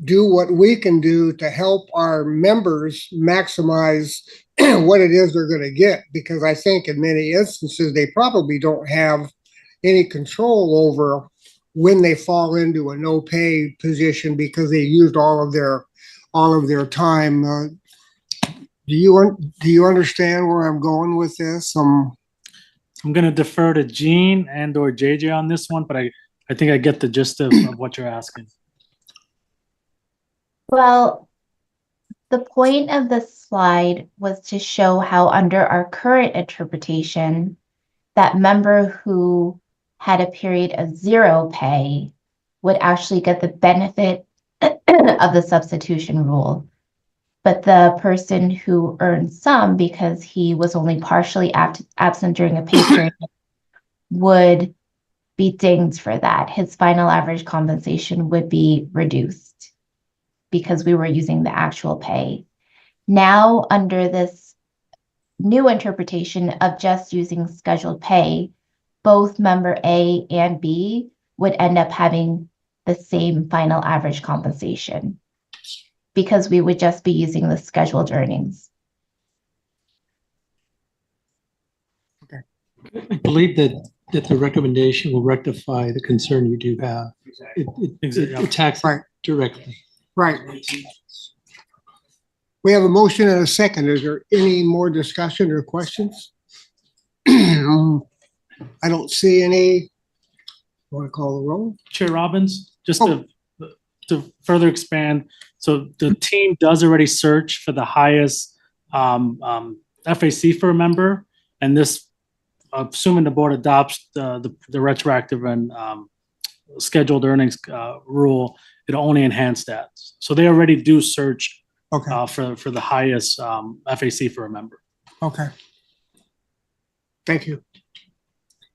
do what we can do to help our members maximize what it is they're going to get? Because I think in many instances, they probably don't have any control over when they fall into a no pay position because they used all of their time. Do you understand where I'm going with this? I'm going to defer to Gene and/or JJ on this one, but I think I get the gist of what you're asking. Well, the point of this slide was to show how under our current interpretation, that member who had a period of 0 pay would actually get the benefit of the substitution rule. But the person who earned some because he was only partially absent during a pay period would be dinged for that. His final average compensation would be reduced because we were using the actual pay. Now, under this new interpretation of just using scheduled pay, both member A and B would end up having the same final average compensation because we would just be using the scheduled earnings. I believe that the recommendation will rectify the concern you do have. It attacks it directly. Right. We have a motion and a second. Is there any more discussion or questions? I don't see any. Want to call the roll? Chair Robbins, just to further expand, so the team does already search for the highest FAC for a member, and this, assuming the board adopts the retroactive and scheduled earnings rule, it'll only enhance that. So they already do search for the highest FAC for a member. Okay. Thank you.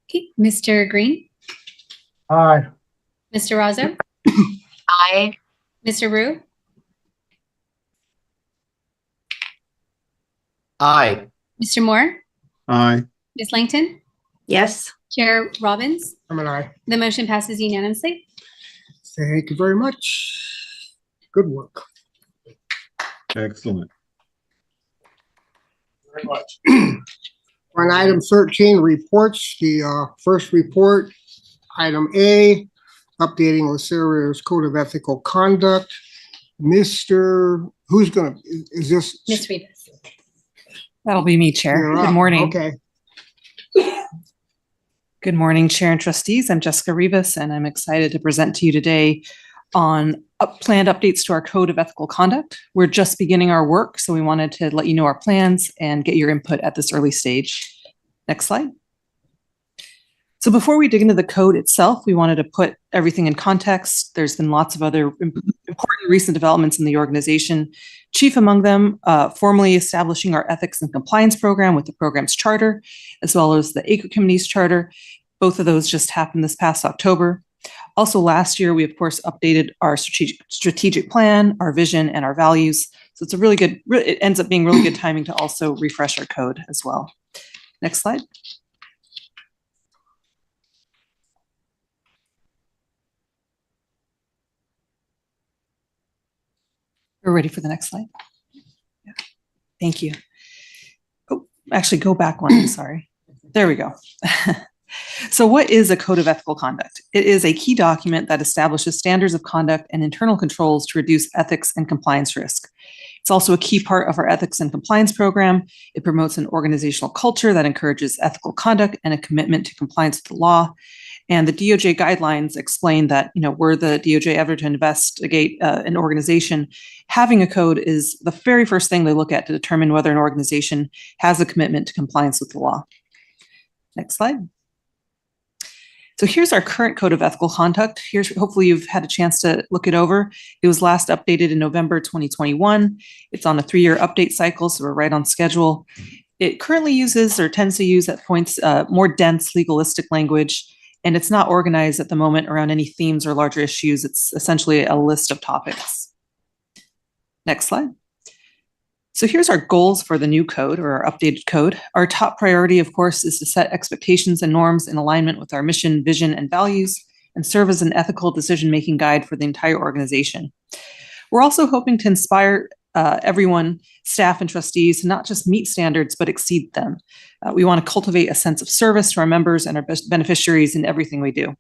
Okay, Mr. Green, Aye. Mr. Razzo, Aye. Mr. Rue, Aye. Mr. Moore, Aye. Ms. Langton, Yes. Chair Robbins. I'm an aye. The motion passes unanimously. Thank you very much. Good work. Excellent. Very much. On item 13, reports, the first report, item A, updating LACERA's Code of Ethical Conduct. Mr. Who's gonna, is this? Ms. Rivas. That'll be me, Chair. You're Good up. morning. Okay. Good morning, Chair and Trustees. I'm Jessica Rivas, and I'm excited to present to you today on planned updates to our Code of Ethical Conduct. We're just beginning our work, so we wanted to let you know our plans and get your input at this early stage. Next slide. So before we dig into the code itself, we wanted to put everything in context. There's been lots of other important recent developments in the organization, chief among them formally establishing our ethics and compliance program with the program's charter, as well as the ACO Committee's charter. Both of those just happened this past October. Also last year, we of course updated our strategic plan, our vision, and our values. So it's a really good, it ends up being really good timing to also refresh our code as well. Next slide. We're ready for the next slide. Yeah. Thank you. Oh, actually go back one, sorry. There we go. So what is a Code of Ethical Conduct? It is a key document that establishes standards of conduct and internal controls to reduce ethics and compliance risk. It's also a key part of our ethics and compliance program. It promotes an organizational culture that encourages ethical conduct and a commitment to compliance with the law. And the DOJ guidelines explain that, were the DOJ ever to investigate an organization, having a code is the very first thing they look at to determine whether an organization has a commitment to compliance with the law. Next slide. So here's our current Code of Ethical Conduct. Hopefully you've had a chance to look it over. It was last updated in November 2021. It's on a 3-year update cycle, so we're right on schedule. It currently uses, or tends to use at points, more dense legalistic language, and it's not organized at the moment around any themes or larger issues. It's essentially a list of topics. Next slide. So here's our goals for the new code, or our updated code. Our top priority, of course, is to set expectations and norms in alignment with our mission, vision, and values, and serve as an ethical decision-making guide for the entire organization. We're also hoping to inspire everyone, staff and trustees, to not just meet standards, but exceed them. We want to cultivate a sense of service to our members and our beneficiaries in everything we do.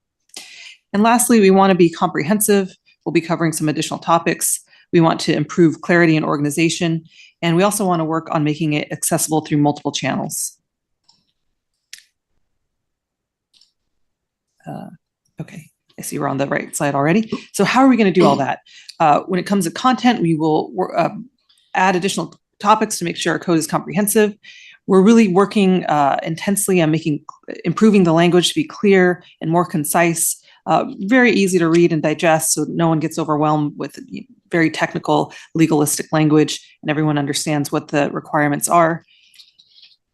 And lastly, we want to be comprehensive. We'll be covering some additional topics. We want to improve clarity and organization. And we also want to work on making it accessible through multiple channels. Okay, I see we're on the right side already. So how are we going to do all that? When it comes to content, we will add additional topics to make sure our code is comprehensive. We're really working intensely on improving the language to be clear and more concise, very easy to read and digest, so no one gets overwhelmed with very technical legalistic language and everyone understands what the requirements are.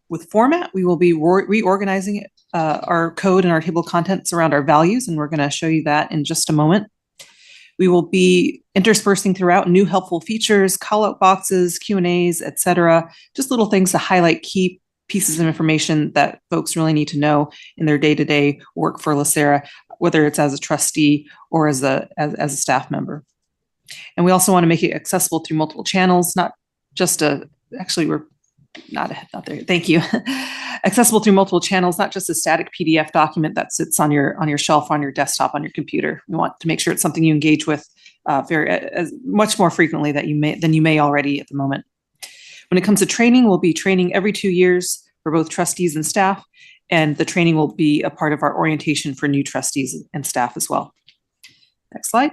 With format, we will be reorganizing our code and our table of contents around our values, and we're going to show you that in just a moment. We will be interspersing throughout new helpful features, call-out boxes, Q&As, etc. Just little things to highlight key pieces of information that folks really need to know in their day-to-day work for LACERA, whether it's as a trustee or as a staff member. And we also want to make it accessible through multiple channels, not just actually we're not there. Thank you. Accessible through multiple channels, not just a static PDF document that sits on your shelf, on your desktop, on your computer. We want to make sure it's something you engage with much more frequently than you may already at the moment. When it comes to training, we'll be training every 2 years for both trustees and staff, and the training will be a part of our orientation for new trustees and staff as well. Next slide.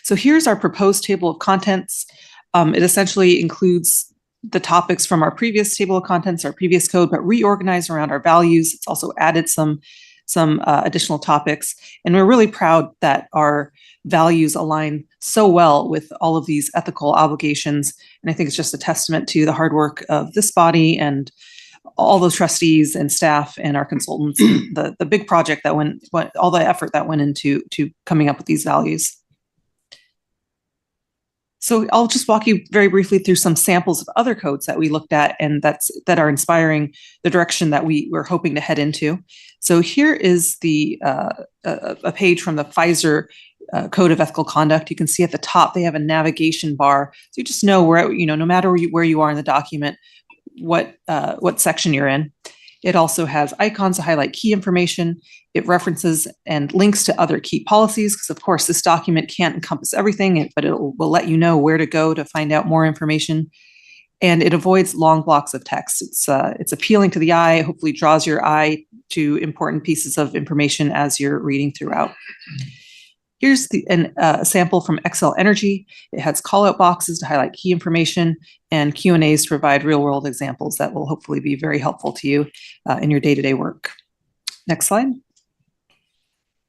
So here's our proposed table of contents. It essentially includes the topics from our previous table of contents, our previous code, but reorganized around our values. It's also added some additional topics. And we're really proud that our values align so well with all of these ethical obligations. And I think it's just a testament to the hard work of this body and all those trustees and staff and our consultants, and the big project that all the effort that went into coming up with these values. So I'll just walk you very briefly through some samples of other codes that we looked at and that are inspiring the direction that we're hoping to head into. So here is a page from the Pfizer Code of Ethical Conduct. You can see at the top they have a navigation bar, so you just know where no matter where you are in the document, what section you're in. It also has icons to highlight key information. It references and links to other key policies, because of course this document can't encompass everything, but it will let you know where to go to find out more information. And it avoids long blocks of text. It's appealing to the eye, hopefully draws your eye to important pieces of information as you're reading throughout. Here's a sample from Excel Energy. It has call-out boxes to highlight key information and Q&As to provide real-world examples that will hopefully be very helpful to you in your day-to-day work. Next slide.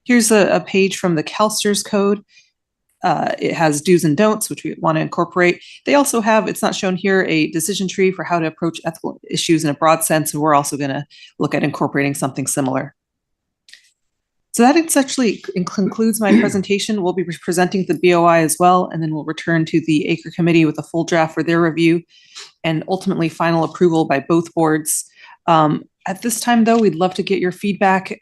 Here's a page from the CalSTRS code. It has do's and don'ts, which we want to incorporate. They also have, it's not shown here, a decision tree for how to approach ethical issues in a broad sense, and we're also going to look at incorporating something similar. So that essentially concludes my presentation. We'll be presenting the BOI as well, and then we'll return to the ACRE committee with a full draft for their review and ultimately final approval by both boards. At this time, though, we'd love to get your feedback.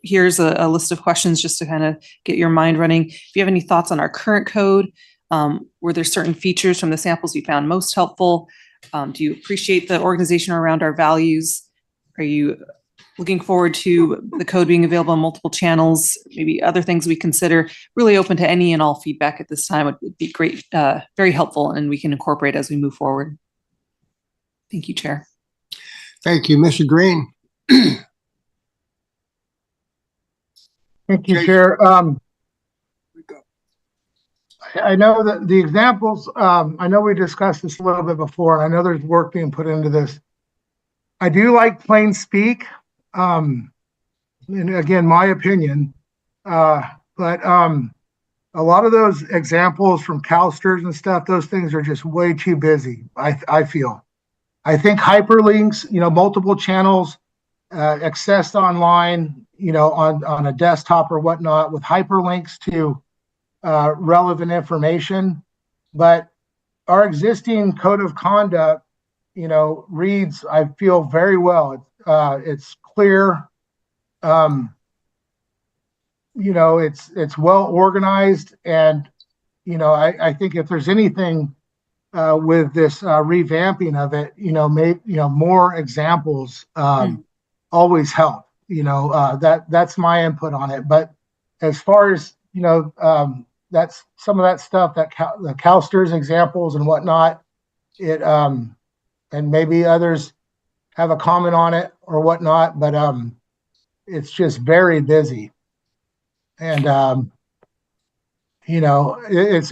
Here's a list of questions just to kind of get your mind running. If you have any thoughts on our current code, were there certain features from the samples you found most helpful? Do you appreciate the organization around our values? Are you looking forward to the code being available on multiple channels? Maybe other things we consider. Really open to any and all feedback at this time. It would be great, very helpful, and we can incorporate as we move forward. Thank you, Chair. Thank you, Mr. Green. Thank you, Chair. I know that the examples, I know we discussed this a little bit before, and I know there's work being put into this. I do like plain speak. And again, my opinion, but a lot of those examples from CalSTRS and stuff, those things are just way too busy, I feel. I think hyperlinks, multiple channels, accessed online, on a desktop or whatnot with hyperlinks to relevant information. But our existing code of conduct, reads, I feel, very well. It's clear. It's well organized, and I think if there's anything with this revamping of it, more examples always help. That's my input on it. But as far as that's some of that stuff that the CalSTRS examples and whatnot, it and maybe others have a comment on it or whatnot, but it's just very busy. And it's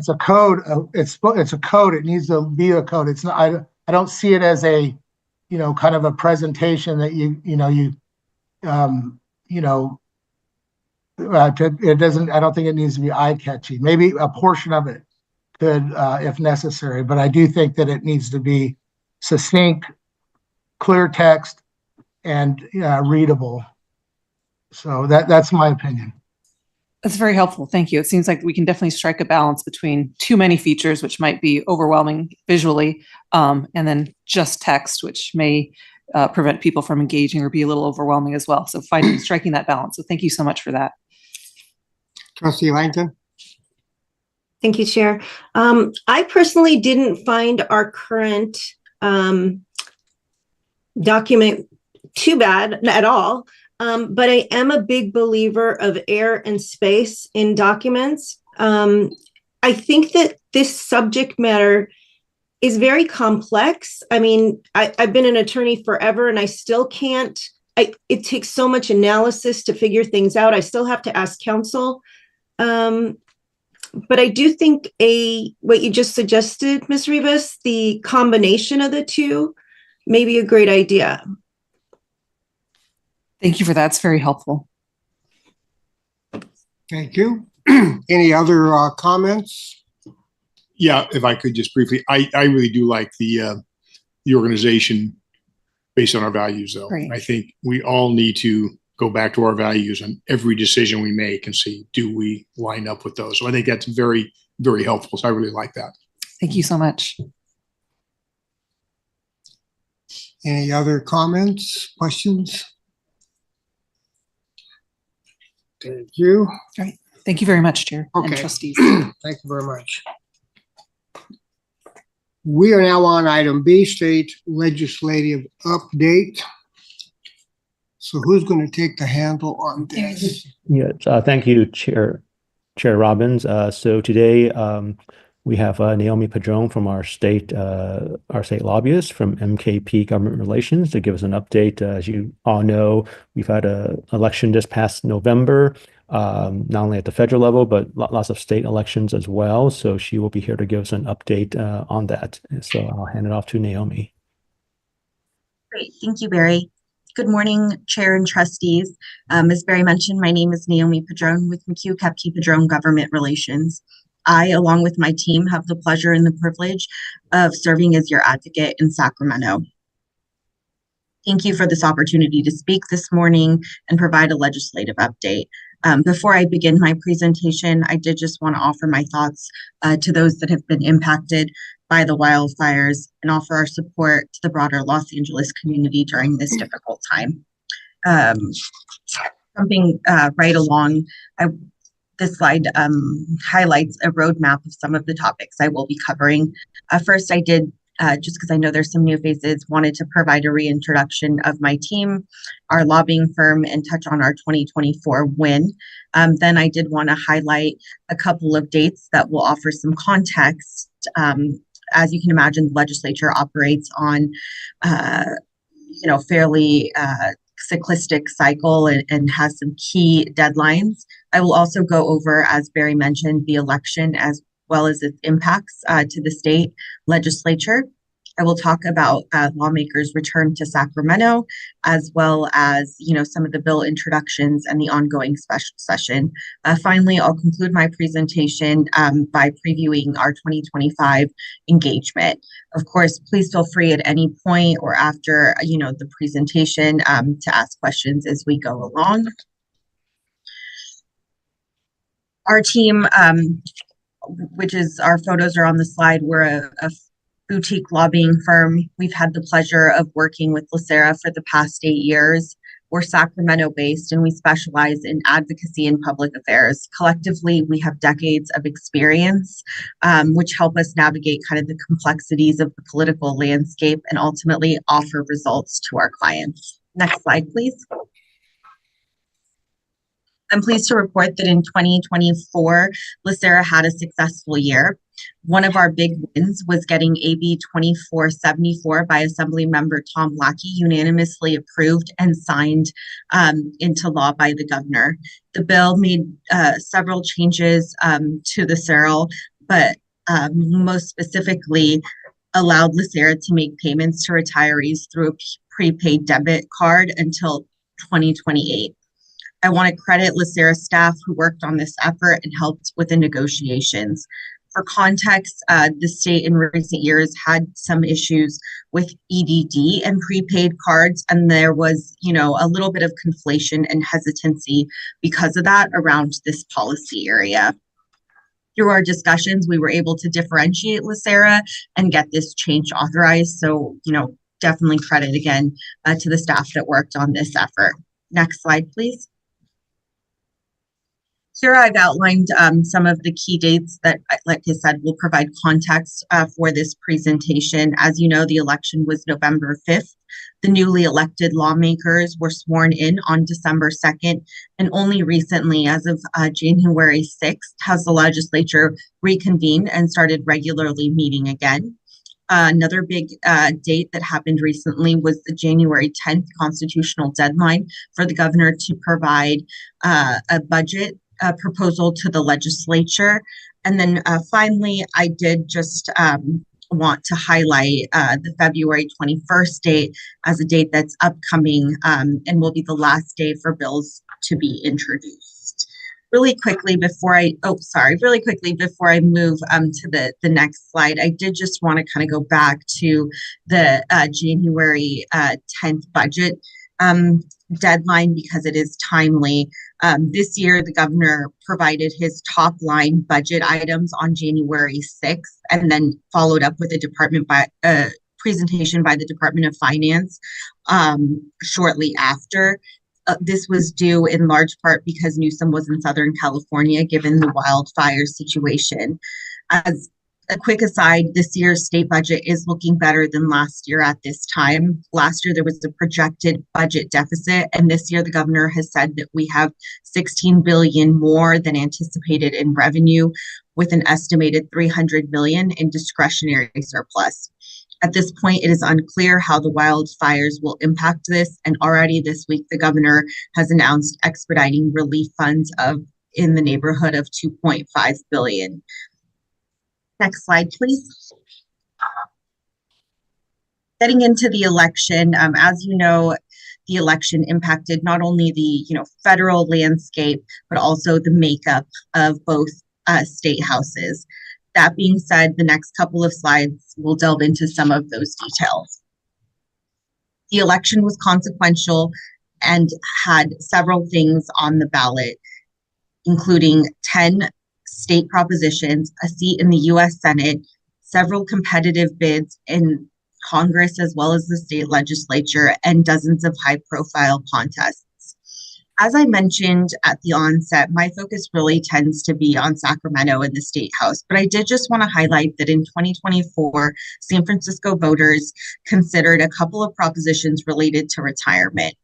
a code. It's a code. It needs to be a code. It's not. I don't see it as a, kind of a presentation that it doesn't. I don't think it needs to be eye catchy. Maybe a portion of it could, if necessary, but I do think that it needs to be succinct, clear text, and readable. So that's my opinion. That's very helpful. Thank you. It seems like we can definitely strike a balance between too many features, which might be overwhelming visually, and then just text, which may prevent people from engaging or be a little overwhelming as well. So striking that balance. So thank you so much for that. Trustee Langton. Thank you, Chair. I personally didn't find our current document too bad at all. But I am a big believer of air and space in documents. I think that this subject matter is very complex. I mean, I've been an attorney forever and I still can't, it takes so much analysis to figure things out. I still have to ask counsel. But I do think what you just suggested, Ms. Rivas, the combination of the two may be a great idea. Thank you for that. It's very helpful. Thank you. Any other comments? Yeah, if I could just briefly, I really do like the organization based on our values, though. Great. I think we all need to go back to our values on every decision we make and see, do we line up with those? So I think that's very, very helpful. So I really like that. Thank you so much. Any other comments, questions? Thank you. All right. Thank you very much, Chair and Okay. trustees. Thank you very much. We are now on item B, state legislative update. So who's going to take the handle on this? Yes, thank you, Chair Robbins. So today we have Naomi Padron from our state lobbyist from MKP Government Relations to give us an update. As you all know, we've had an election this past November, not only at the federal level, but lots of state elections as well. So she will be here to give us an update on that. So I'll hand it off to Naomi. Great, thank you, Barry. Good morning, Chair and trustees. As Barry mentioned, my name is Naomi Padron with McHugh Kepke Padron Government Relations. I, along with my team, have the pleasure and the privilege of serving as your advocate in Sacramento. Thank you for this opportunity to speak this morning and provide a legislative update. Before I begin my presentation, I did just want to offer my thoughts to those that have been impacted by the wildfires and offer our support to the broader Los Angeles community during this difficult time. Jumping right along, this slide highlights a roadmap of some of the topics I will be covering. First, I did, just because I know there's some new faces, wanted to provide a reintroduction of my team, our lobbying firm, and touch on our 2024 win. Then I did want to highlight a couple of dates that will offer some context. As you can imagine, the legislature operates on, fairly cyclistic cycle and has some key deadlines. I will also go over, as Barry mentioned, the election as well as its impacts to the state legislature. I will talk about lawmakers' return to Sacramento, as well as, some of the bill introductions and the ongoing special session. Finally, I'll conclude my presentation by previewing our 2025 engagement. Of course, please feel free at any point or after, the presentation to ask questions as we go along. Our team, which is our photos are on the slide, we're a boutique lobbying firm. We've had the pleasure of working with LACERA for the past 8 years. We're Sacramento based and we specialize in advocacy and public affairs. Collectively, we have decades of experience, which help us navigate kind of the complexities of the political landscape and ultimately offer results to our clients. Next slide, please. I'm pleased to report that in 2024, LACERA had a successful year. One of our big wins was getting AB 2474 by Assemblymember Tom Lackey unanimously approved and signed into law by the governor. The bill made several changes to the SERL, but most specifically allowed LACERA to make payments to retirees through a prepaid debit card until 2028. I want to credit LACERA staff who worked on this effort and helped with the negotiations. For context, the state in recent years had some issues with EDD and prepaid cards, and there was, a little bit of conflation and hesitancy because of that around this policy area. Through our discussions, we were able to differentiate LACERA and get this change authorized. So, definitely credit again to the staff that worked on this effort. Next slide, please. Here I've outlined some of the key dates that, like I said, will provide context for this presentation. As you know, the election was November 5th. The newly elected lawmakers were sworn in on December 2nd, and only recently, as of January 6th, has the legislature reconvened and started regularly meeting again. Another big date that happened recently was the January 10th constitutional deadline for the governor to provide a budget proposal to the legislature. And then finally, I did just want to highlight the February 21st date as a date that's upcoming and will be the last day for bills to be introduced. Really quickly before I move to the next slide, I did just want to kind of go back to the January 10th budget deadline because it is timely. This year, the governor provided his top line budget items on January 6th and then followed up with a presentation by the Department of Finance shortly after. This was due in large part because Newsom was in Southern California, given the wildfire situation. As a quick aside, this year's state budget is looking better than last year at this time. Last year, there was a projected budget deficit, and this year the governor has said that we have $16 billion more than anticipated in revenue, with an estimated $300 million in discretionary surplus. At this point, it is unclear how the wildfires will impact this, and already this week, the governor has announced expediting relief funds in the neighborhood of $2.5 billion. Next slide, please. Getting into the election, as you know, the election impacted not only the federal landscape, but also the makeup of both state houses. That being said, the next couple of slides will delve into some of those details. The election was consequential and had several things on the ballot, including 10 state propositions, a seat in the U.S. Senate, several competitive bids in Congress as well as the state legislature, and dozens of high-profile contests. As I mentioned at the onset, my focus really tends to be on Sacramento and the State House, but I did just want to highlight that in 2024, San Francisco voters considered a couple of propositions related to retirement.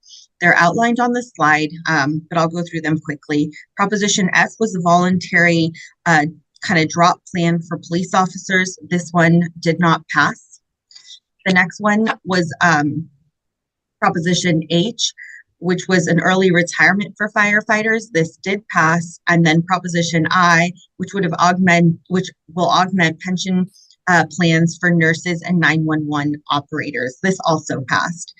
They're outlined on the slide, but I'll go through them quickly. Proposition F was a voluntary kind of drop plan for police officers. This one did not pass. The next one was Proposition H, which was an early retirement for firefighters. This did pass. And then Proposition I, which will augment pension plans for nurses and 911 operators. This also passed.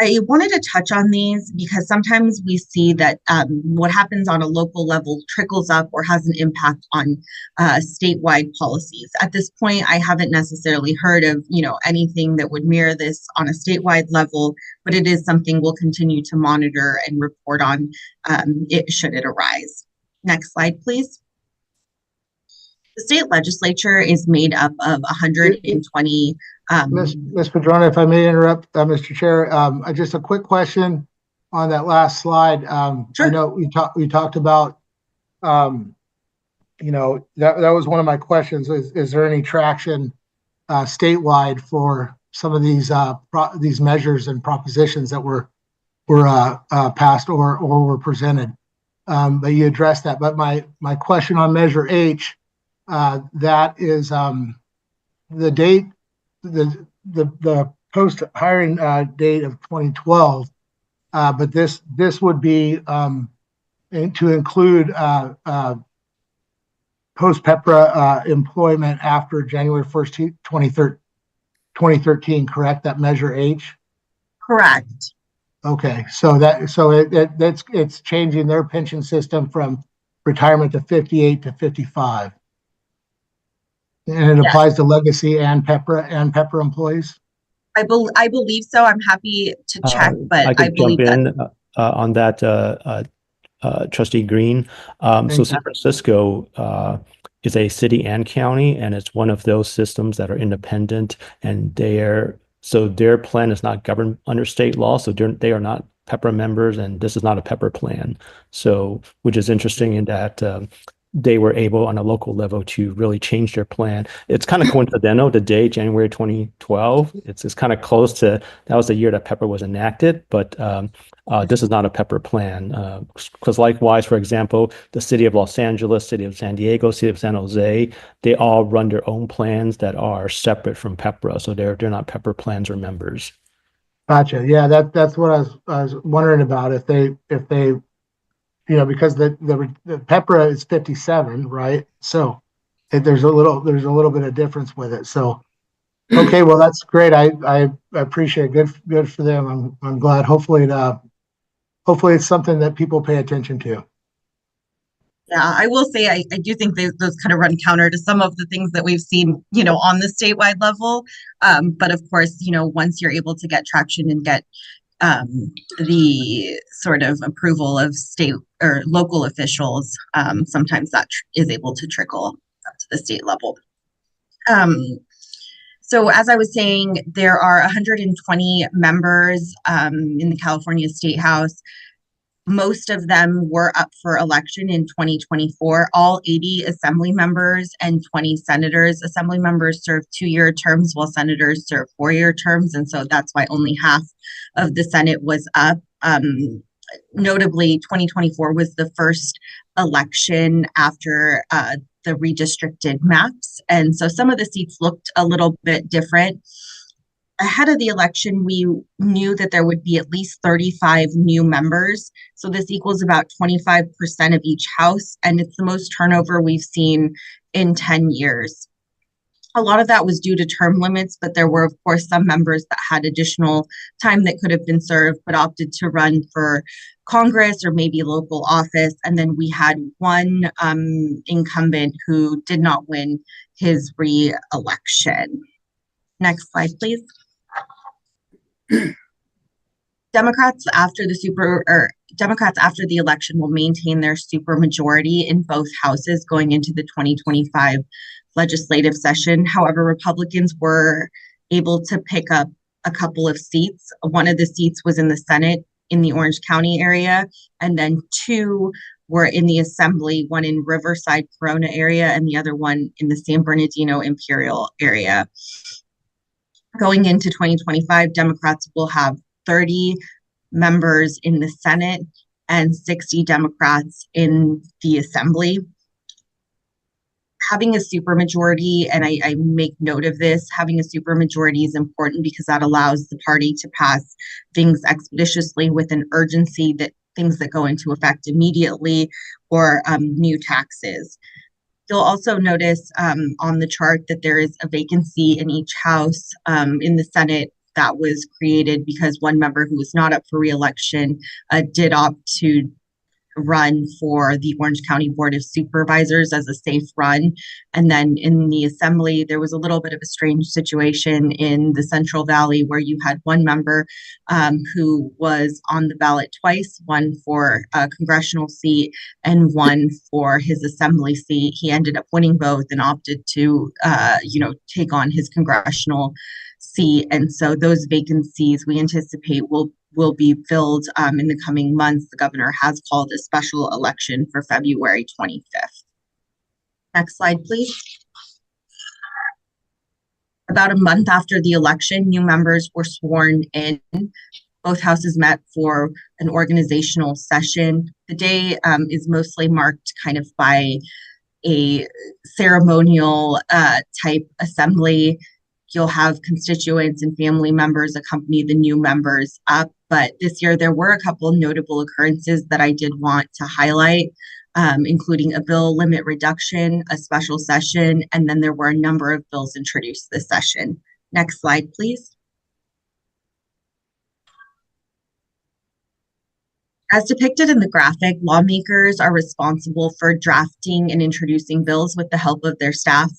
I wanted to touch on these because sometimes we see that what happens on a local level trickles up or has an impact on statewide policies. At this point, I haven't necessarily heard of anything that would mirror this on a statewide level, but it is something we'll continue to monitor and report on should it arise. Next slide, please. The state legislature is made up of 120. Ms. Padrona, if I may interrupt, Mr. Chair, just a quick question on that last slide. Sure. I know we talked about, that was one of my questions. Is there any traction statewide for some of these measures and propositions that were passed or were presented? But you addressed that. But my question on Measure H, that is the date, the post hiring date of 2012. But this would be to include post PEPRA employment after January 1st, 2013, correct? That measure H? Correct. Okay, so it's changing their pension system from retirement to 58 to 55. And it applies to legacy and PEPRA employees? I believe so. I'm happy to check, but I could believe jump in on that, Trustee Green. So San Francisco is a city and county, and it's one of those systems that are independent, and so their plan is not governed under state law. So they are not PEPRA members, and this is not a PEPRA plan. So, which is interesting in that they were able on a local level to really change their plan. It's kind of coincidental, the day, January 2012. It's kind of close to, that was the year that PEPRA was enacted, but this is not a PEPRA plan. Because likewise, for example, the city of Los Angeles, city of San Diego, city of San Jose, they all run their own plans that are separate from PEPRA. So they're not PEPRA plans or members. Gotcha. Yeah, that's what I was wondering about, if they because the PEPRA is 57, right? So there's a little bit of difference with it. So okay, well, that's great. I appreciate it. Good for them. I'm glad. Hopefully it's something that people pay attention to. Yeah, I will say I do think those kind of run counter to some of the things that we've seen, on the statewide level. But of course, once you're able to get traction and get the sort of approval of state or local officials, sometimes that is able to trickle up to the state level. So as I was saying, there are 120 members in the California State House. Most of them were up for election in 2024. All 80 assembly members and 20 senators. Assembly members serve 2-year terms while senators serve 4-year terms. And so that's why only half of the Senate was up. Notably, 2024 was the first election after the redistricted maps. And so some of the seats looked a little bit different. Ahead of the election, we knew that there would be at least 35 new members. So this equals about 25% of each house, and it's the most turnover we've seen in 10 years. A lot of that was due to term limits, but there were, of course, some members that had additional time that could have been served, but opted to run for Congress or maybe local office. And then we had one incumbent who did not win his re-election. Next slide, please. Democrats after the election will maintain their supermajority in both houses going into the 2025 legislative session. However, Republicans were able to pick up a couple of seats. One of the seats was in the Senate in the Orange County area, and then 2 were in the Assembly, one in Riverside, Corona area, and the other one in the San Bernardino Imperial area. Going into 2025, Democrats will have 30 members in the Senate and 60 Democrats in the Assembly. Having a supermajority, and I make note of this, having a supermajority is important because that allows the party to pass things expeditiously with an urgency, that things that go into effect immediately, or new taxes. You'll also notice on the chart that there is a vacancy in each house. In the Senate, that was created because one member who was not up for re-election did opt to run for the Orange County Board of Supervisors as a safe run. And then in the Assembly, there was a little bit of a strange situation in the Central Valley where you had one member who was on the ballot twice, one for a congressional seat and one for his Assembly seat. He ended up winning both and opted to, take on his congressional seat. And so those vacancies we anticipate will be filled in the coming months. The governor has called a special election for February 25th. Next slide, please. About a month after the election, new members were sworn in. Both houses met for an organizational session. The day is mostly marked kind of by a ceremonial type assembly. You'll have constituents and family members accompany the new members up. But this year, there were a couple notable occurrences that I did want to highlight, including a bill limit reduction, a special session, and then there were a number of bills introduced this session. Next slide, please. As depicted in the graphic, lawmakers are responsible for drafting and introducing bills with the help of their staff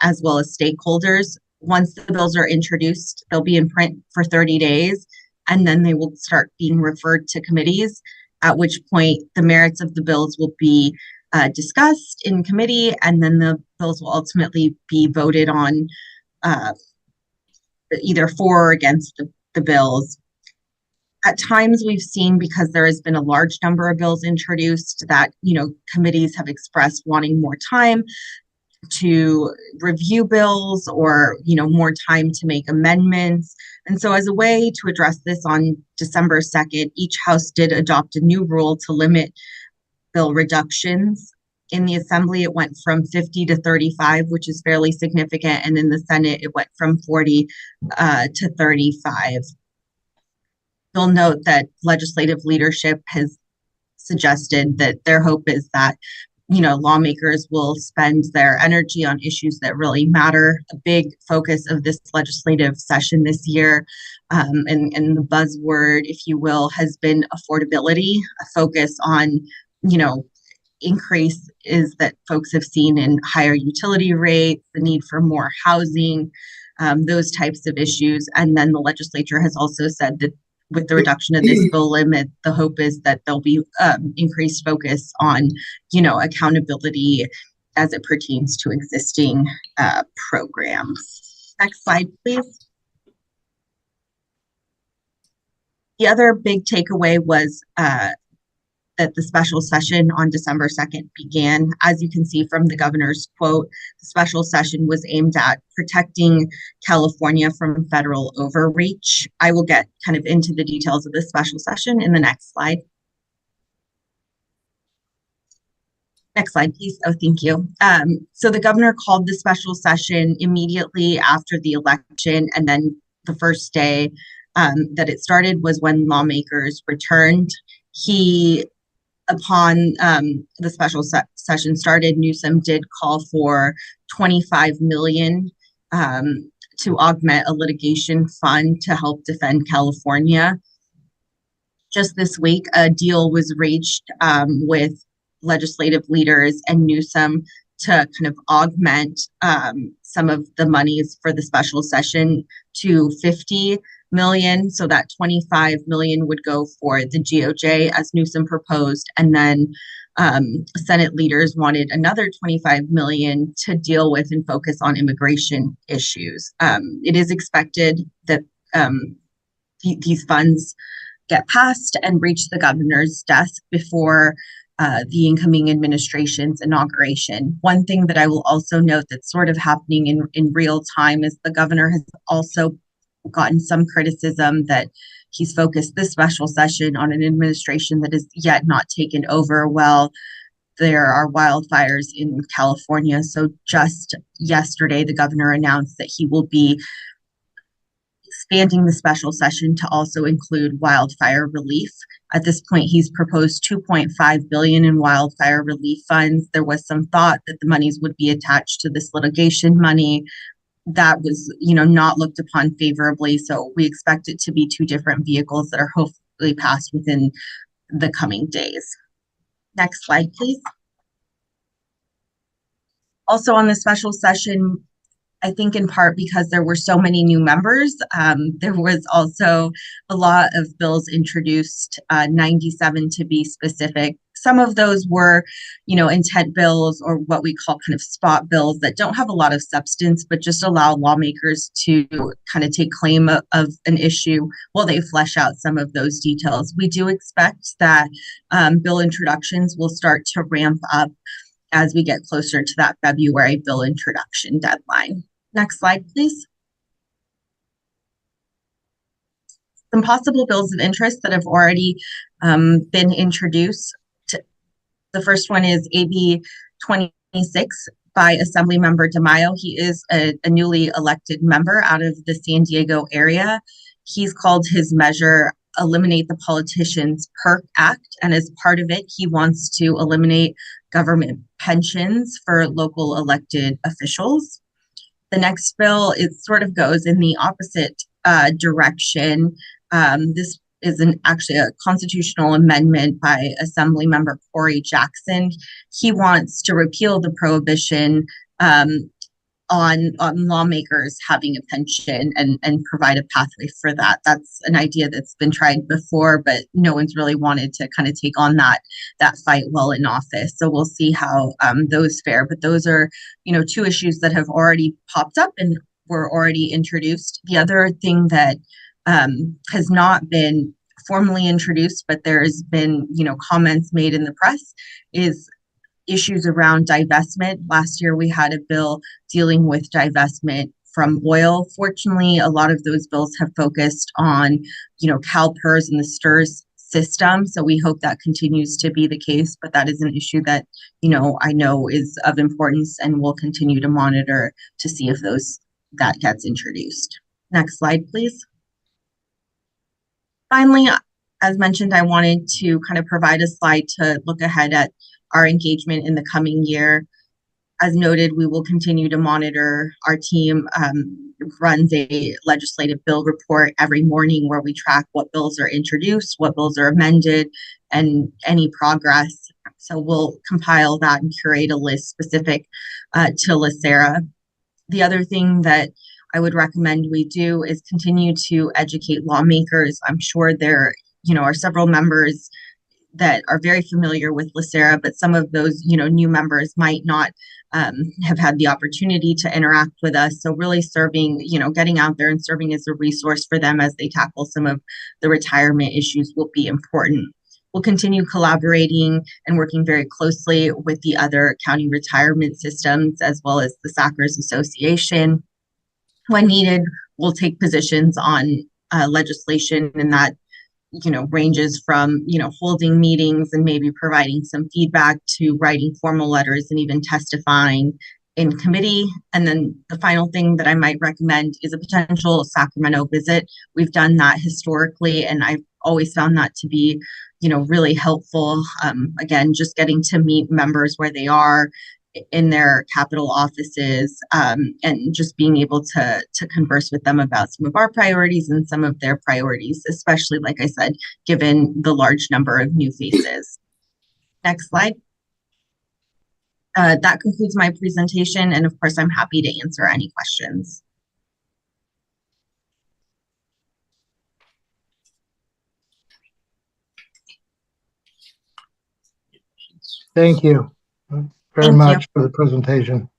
as well as stakeholders. Once the bills are introduced, they'll be in print for 30 days, and then they will start being referred to committees, at which point the merits of the bills will be discussed in committee, and then the bills will ultimately be voted on either for or against the bills. At times we've seen, because there has been a large number of bills introduced, that, committees have expressed wanting more time to review bills or, more time to make amendments. And so as a way to address this, on December 2nd, each house did adopt a new rule to limit bill reductions. In the Assembly, it went from 50 to 35, which is fairly significant. And in the Senate, it went from 40 to 35. You'll note that legislative leadership has suggested that their hope is that, lawmakers will spend their energy on issues that really matter. A big focus of this legislative session this year, and the buzzword, if you will, has been affordability, a focus on, increase is that folks have seen in higher utility rates, the need for more housing, those types of issues. And then the legislature has also said that with the reduction of this bill limit, the hope is that there'll be increased focus on, accountability as it pertains to existing programs. Next slide, please. The other big takeaway was that the special session on December 2nd began. As you can see from the governor's quote, the special session was aimed at protecting California from federal overreach. I will get kind of into the details of this special session in the next slide. Next slide, please. Oh, thank you. So the governor called the special session immediately after the election, and then the first day that it started was when lawmakers returned. Upon the special session started, Newsom did call for $25 million to augment a litigation fund to help defend California. Just this week, a deal was reached with legislative leaders and Newsom to kind of augment some of the monies for the special session to $50 million. So that $25 million would go for the GOJ as Newsom proposed. And then Senate leaders wanted another $25 million to deal with and focus on immigration issues. It is expected that these funds get passed and reach the governor's desk before the incoming administration's inauguration. One thing that I will also note that's sort of happening in real time is the governor has also gotten some criticism that he's focused this special session on an administration that is yet not taken over. Well, there are wildfires in California. So just yesterday, the governor announced that he will be expanding the special session to also include wildfire relief. At this point, he's proposed $2.5 billion in wildfire relief funds. There was some thought that the monies would be attached to this litigation money. That was, not looked upon favorably. So we expect it to be two different vehicles that are hopefully passed within the coming days. Next slide, please. Also on the special session, I think in part because there were so many new members, there was also a lot of bills introduced, 97 to be specific. Some of those were, intent bills or what we call kind of spot bills that don't have a lot of substance, but just allow lawmakers to kind of take claim of an issue while they flesh out some of those details. We do expect that bill introductions will start to ramp up as we get closer to that February bill introduction deadline. Next slide, please. Some possible bills of interest that have already been introduced. The first one is AB 26 by Assemblymember DeMaio. He is a newly elected member out of the San Diego area. He's called his measure Eliminate the Politicians Perk Act, and as part of it, he wants to eliminate government pensions for local elected officials. The next bill, it sort of goes in the opposite direction. This is actually a constitutional amendment by Assemblymember Corey Jackson. He wants to repeal the prohibition on lawmakers having a pension and provide a pathway for that. That's an idea that's been tried before, but no one's really wanted to kind of take on that fight while in office. So we'll see how those fare. But those are, two issues that have already popped up and were already introduced. The other thing that has not been formally introduced, but there's been, comments made in the press is issues around divestment. Last year, we had a bill dealing with divestment from oil. Fortunately, a lot of those bills have focused on, CalPERS and the STRS system. So we hope that continues to be the case, but that is an issue that, I know is of importance and we'll continue to monitor to see if that gets introduced. Next slide, please. Finally, as mentioned, I wanted to kind of provide a slide to look ahead at our engagement in the coming year. As noted, we will continue to monitor. Our team runs a legislative bill report every morning where we track what bills are introduced, what bills are amended, and any progress. So we'll compile that and curate a list specific to LACERA. The other thing that I would recommend we do is continue to educate lawmakers. I'm sure there, are several members that are very familiar with LACERA, but some of those, new members might not have had the opportunity to interact with us. So really serving, getting out there and serving as a resource for them as they tackle some of the retirement issues will be important. We'll continue collaborating and working very closely with the other county retirement systems, as well as the SACRS Association. When needed, we'll take positions on legislation, and that ranges from, holding meetings and maybe providing some feedback to writing formal letters and even testifying in committee. And then the final thing that I might recommend is a potential Sacramento visit. We've done that historically, and I've always found that to be, really helpful. Again, just getting to meet members where they are in their capital offices, and just being able to converse with them about some of our priorities and some of their priorities, especially, like I said, given the large number of new faces. Next slide. That concludes my presentation, and of course, I'm happy to answer any questions. Thank you very much for the presentation.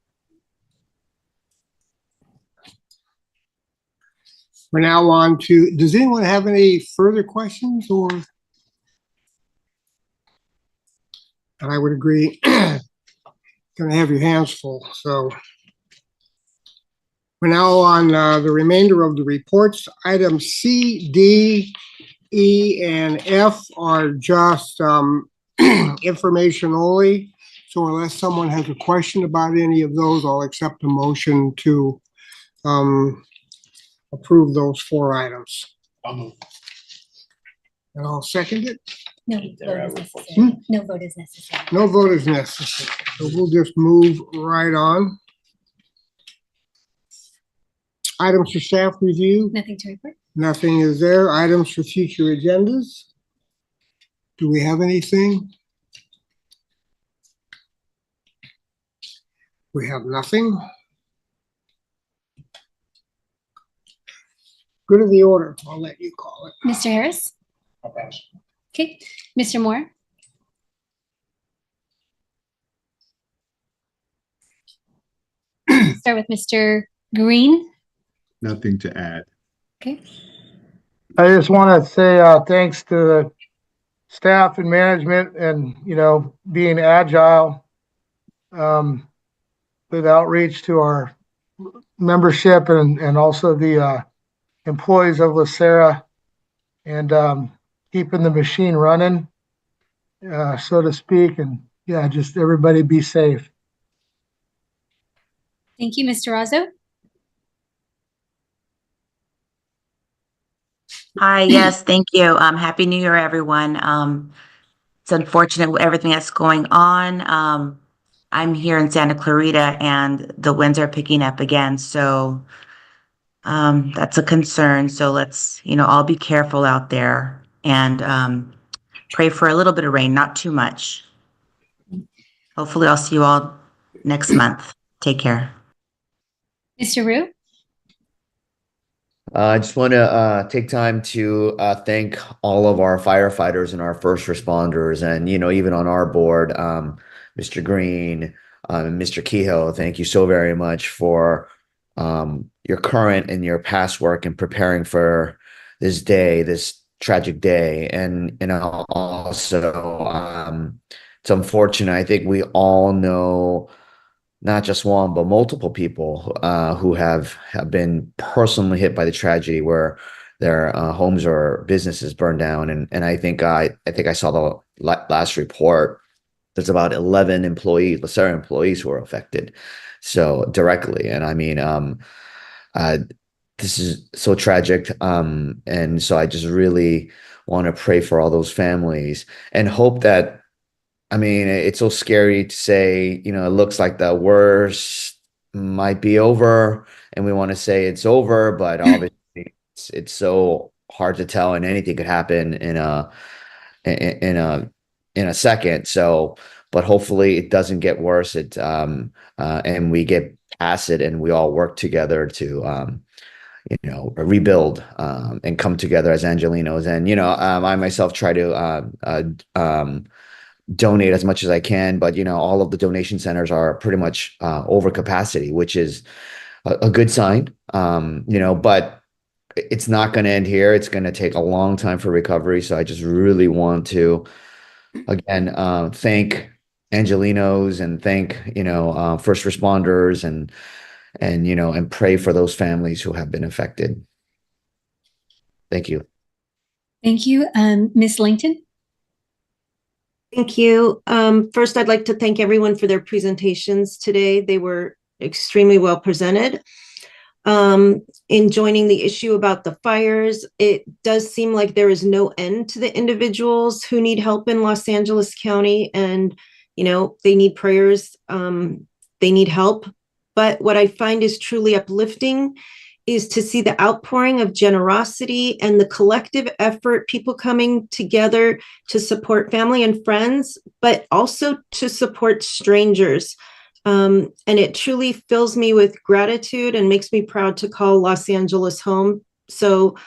We're now on to, does anyone have any further questions or? And I would agree, going to have your hands full. So we're now on the remainder of the reports. Items C, D, E, and F are just information only. So unless someone has a question about any of those, I'll accept a motion to approve those 4 items. And I'll second it. No vote is necessary. No vote is necessary. No vote is necessary. So we'll just move right on. Items for staff review. Nothing to report. Nothing is there. Items for future agendas. Do we have anything? We have nothing. Good of the order. I'll let you call it. Mr. Harris? I'll pass. Okay. Mr. Moore? Start with Mr. Green. Nothing to add. Okay. I just want to say thanks to the staff and management and, being agile with outreach to our membership and also the employees of LACERA, and keeping the machine running, so to speak. And yeah, just everybody be safe. Thank you, Mr. Razzo. Hi, yes, thank you. Happy New Year, everyone. It's unfortunate with everything that's going on. I'm here in Santa Clarita and the winds are picking up again, so that's a concern. So let's, all be careful out there and pray for a little bit of rain, not too much. Hopefully I'll see you all next month. Take care. Mr. Rue? I just want to take time to thank all of our firefighters and our first responders, and even on our board, Mr. Green, and Mr. Kehoe. Thank you so very much for your current and your past work in preparing for this day, this tragic day, and also it's unfortunate. I think we all know not just one, but multiple people who have been personally hit by the tragedy where their homes or businesses burned down. And I think I saw the last report. There's about 11 employees, LACERA employees, who are affected, so directly. And I mean, this is so tragic. And so I just really want to pray for all those families and hope that. I mean, it's so scary to say, it looks like the worst might be over and we want to say it's over, but obviously it's so hard to tell and anything could happen in a second. So, but hopefully it doesn't get worse. And we get past it and we all work together to, rebuild and come together as Angelenos. And, I myself try to donate as much as I can, but all of the donation centers are pretty much over capacity, which is a good sign. But it's not going to end here. It's going to take a long time for recovery. So I just really want to again thank Angelenos and thank first responders and pray for those families who have been affected. Thank you. Thank you, Ms. Langton. Thank you. First, I'd like to thank everyone for their presentations today. They were extremely well presented. In joining the issue about the fires, it does seem like there is no end to the individuals who need help in Los Angeles County, and they need prayers, they need help. But what I find is truly uplifting is to see the outpouring of generosity and the collective effort, people coming together to support family and friends, but also to support strangers. And it truly fills me with gratitude and makes me proud to call Los Angeles home. So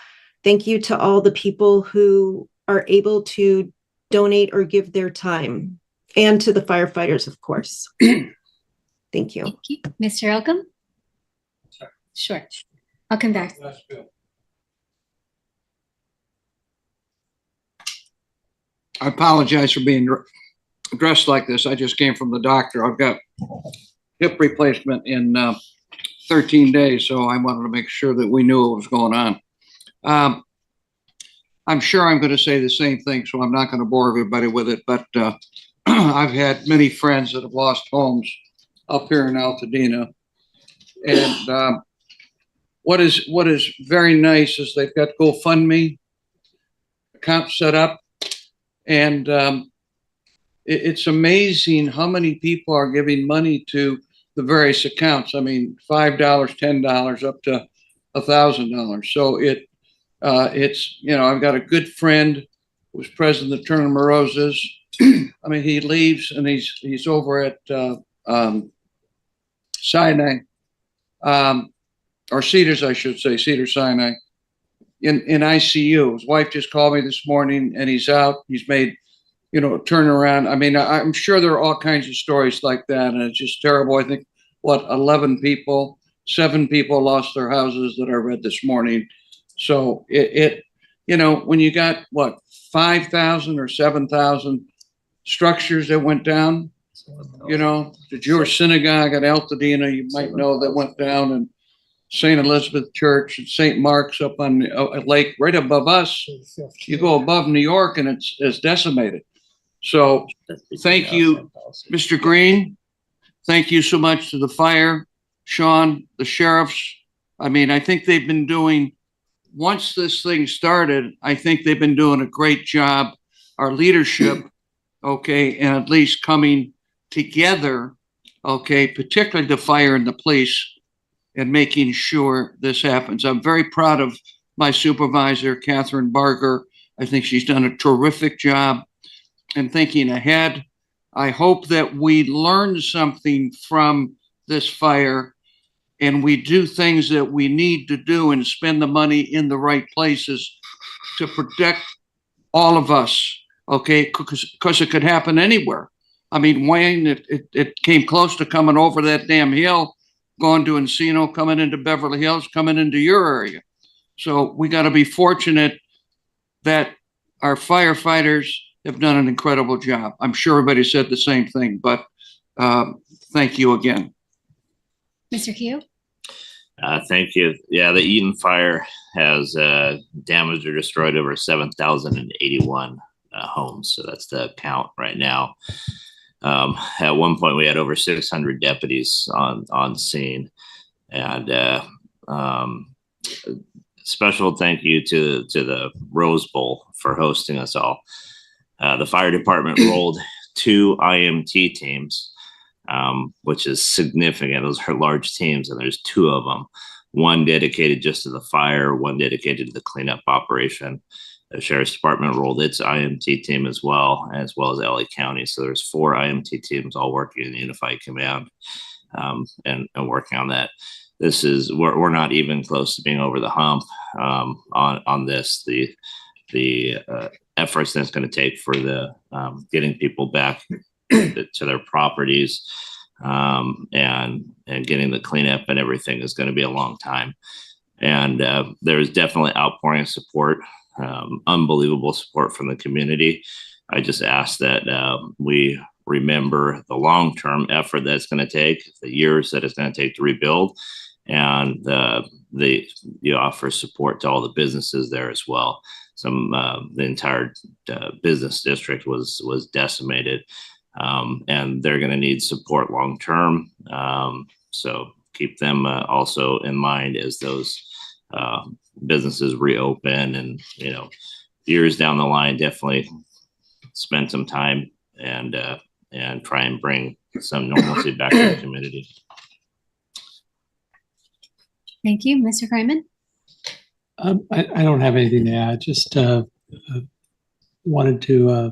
thank you to all the people who are able to donate or give their time, and to the firefighters, of course. Thank you. Thank you. Mr. Elcom? Sure. I'll come back. I apologize for being dressed like this. I just came from the doctor. I've got hip replacement in 13 days, so I wanted to make sure that we knew what was going on. I'm sure I'm going to say the same thing, so I'm not going to bore everybody with it, but I've had many friends that have lost homes up here in Altadena. And what is very nice is they've got GoFundMe account set up, and it's amazing how many people are giving money to the various accounts. I mean, $5, $10, up to $1,000. So it's I've got a good friend who was president of the Tournament of Roses. I mean, he leaves and he's over at Sinai. Or Cedars, I should say, Cedars-Sinai, in ICU. His wife just called me this morning and he's out. He's made, a turnaround. I mean, I'm sure there are all kinds of stories like that, and it's just terrible. I think, 7 people lost their houses that I read this morning. So when you got, 5,000 or 7,000 structures that went down, the Jewish synagogue at Altadena, you might know, that went down, and St. Elizabeth Church and St. Mark's up on a lake right above us. You go above New York and it's decimated. So thank you, Mr. Green. Thank you so much to the fire Sean, the sheriffs. I mean, I think they've been doing, once this thing started, I think they've been doing a great job. Our leadership, okay, and at least coming together, okay, particularly the fire and the police, and making sure this happens. I'm very proud of my supervisor, Catherine Barger. I think she's done a terrific job in thinking ahead. I hope that we learn something from this fire and we do things that we need to do and spend the money in the right places to protect all of us, okay? Because it could happen anywhere. I mean, Wayne, it came close to coming over that damn hill, going to Encino, coming into Beverly Hills, coming into your area. So we got to be fortunate that our firefighters have done an incredible job. I'm sure everybody said the same thing, but thank you again. Mr. Keogh? Thank you. Yeah, the Eaton fire has damaged or destroyed over 7,081 homes. So that's the count right now. At one point, we had over 600 deputies on scene. And special thank you to the Rose Bowl for hosting us all. The fire department rolled 2 IMT teams, which is significant. Those are large teams, and there's 2 of them. One dedicated just to the fire, one dedicated to the cleanup operation. The Sheriff's Department rolled its IMT team as well as LA County. So there's 4 IMT teams all working in unified command and working on that. This is, we're not even close to being over the hump on this. The efforts that's going to take for the getting people back to their properties and getting the cleanup and everything is going to be a long time. And there's definitely outpouring of support, unbelievable support from the community. I just ask that we remember the long-term effort that's going to take, the years that it's going to take to rebuild, and you offer support to all the businesses there as well. The entire business district was decimated, and they're going to need support long term. So keep them also in mind as those businesses reopen, and years down the line, definitely spend some time and try and bring some normalcy back to the community. Thank you. Mr. Fryman? I don't have anything to add. Just wanted to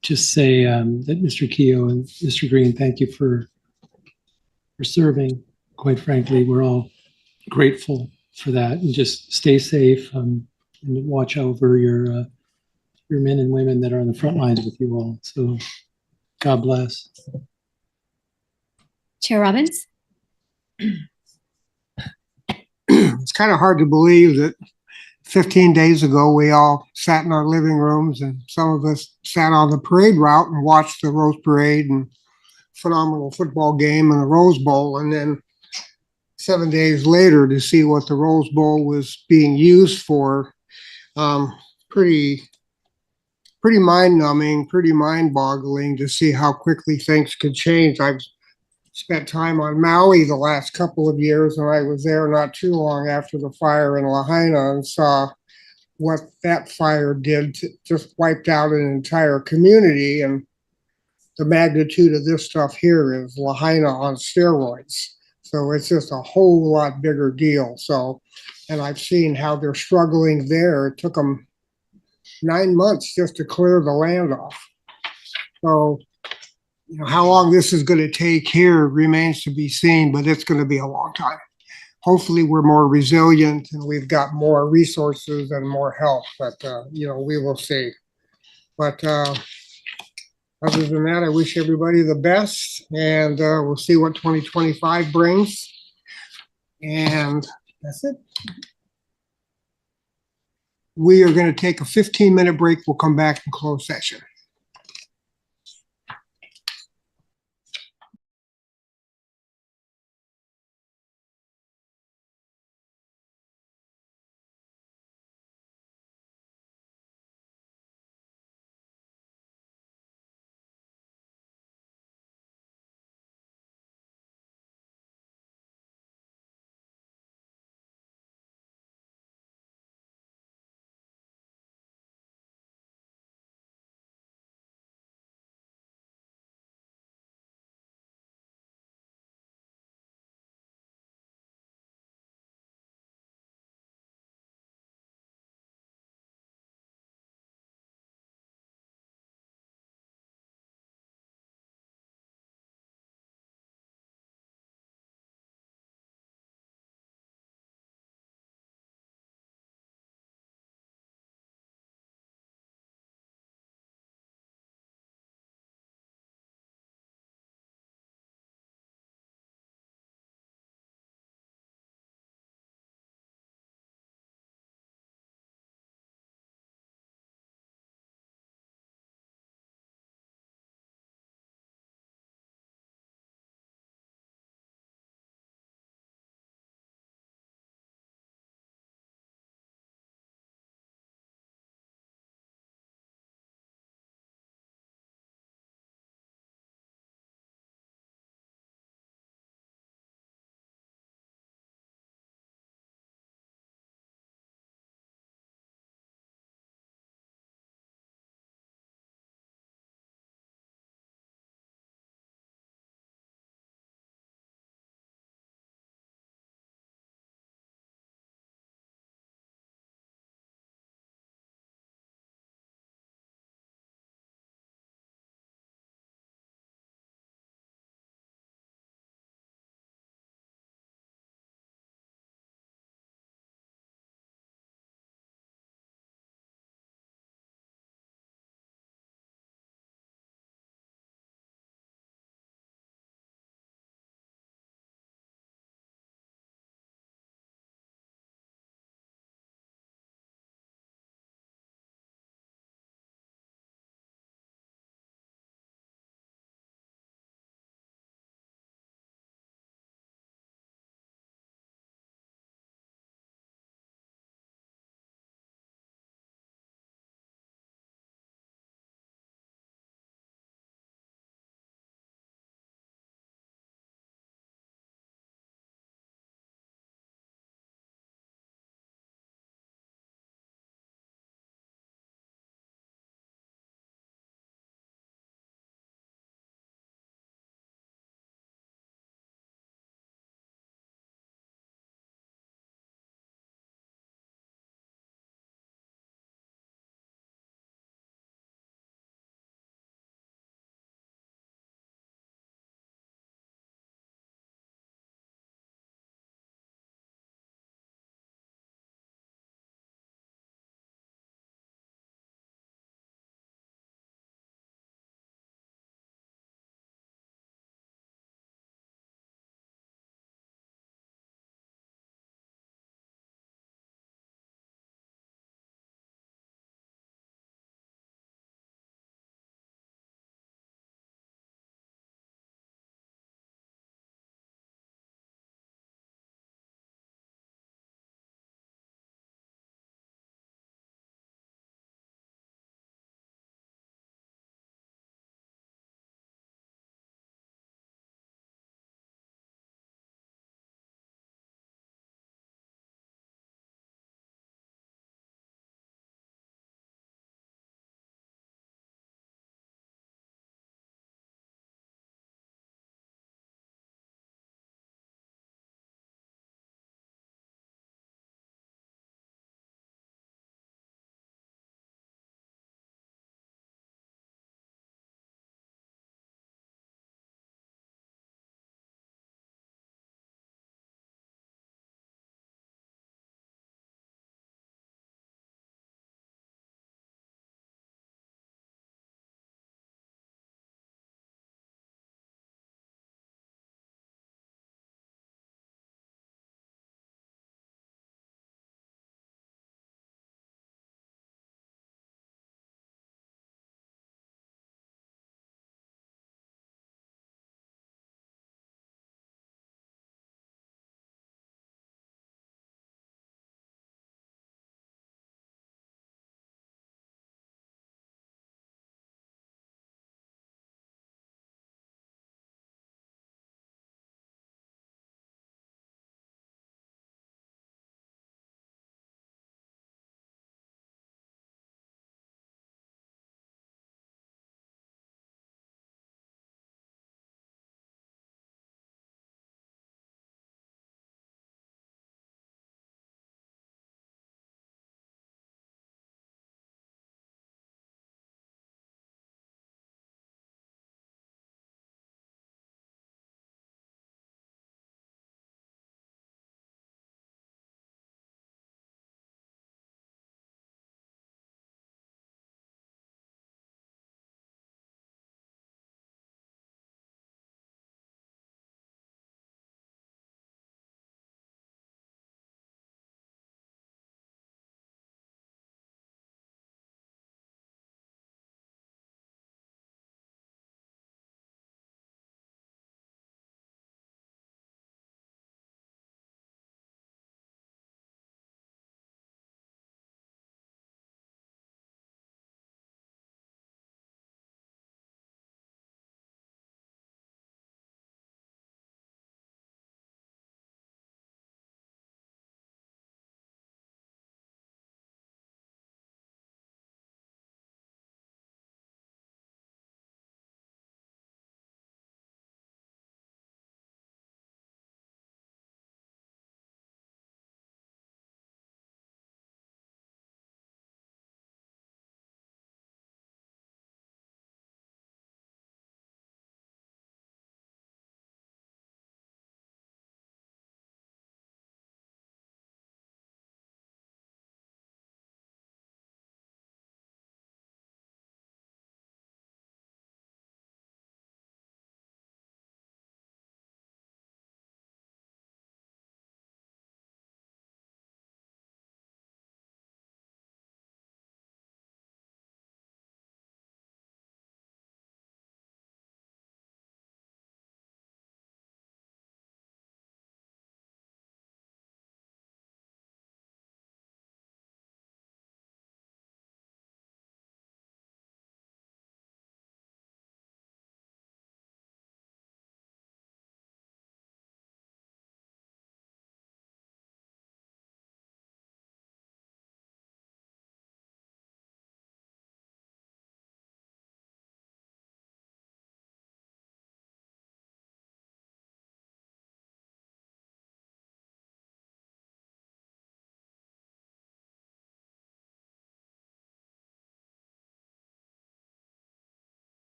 just say that Mr. Keogh and Mr. Green, thank you for serving. Quite frankly, we're all grateful for that. And just stay safe and watch over your men and women that are on the front lines with you all. So God bless. Chair Robbins? It's kind of hard to believe that 15 days ago, we all sat in our living rooms and some of us sat on the parade route and watched the Rose Parade and phenomenal football game and the Rose Bowl. And then 7 days later to see what the Rose Bowl was being used for, pretty mind-numbing, pretty mind-boggling to see how quickly things could change. I've spent time on Maui the last couple of years, and I was there not too long after the fire in Lahaina and saw what that fire did to just wiped out an entire community. And the magnitude of this stuff here is Lahaina on steroids. So it's just a whole lot bigger deal. So, and I've seen how they're struggling there. It took them 9 months just to clear the land off. So, how long this is going to take here remains to be seen, but it's going to be a long time. Hopefully we're more resilient and we've got more resources and more help, but we will see. But other than that, I wish everybody the best, and we'll see what 2025 brings. And that's it. We are going to take a 15-minute break. We'll come back in closed session.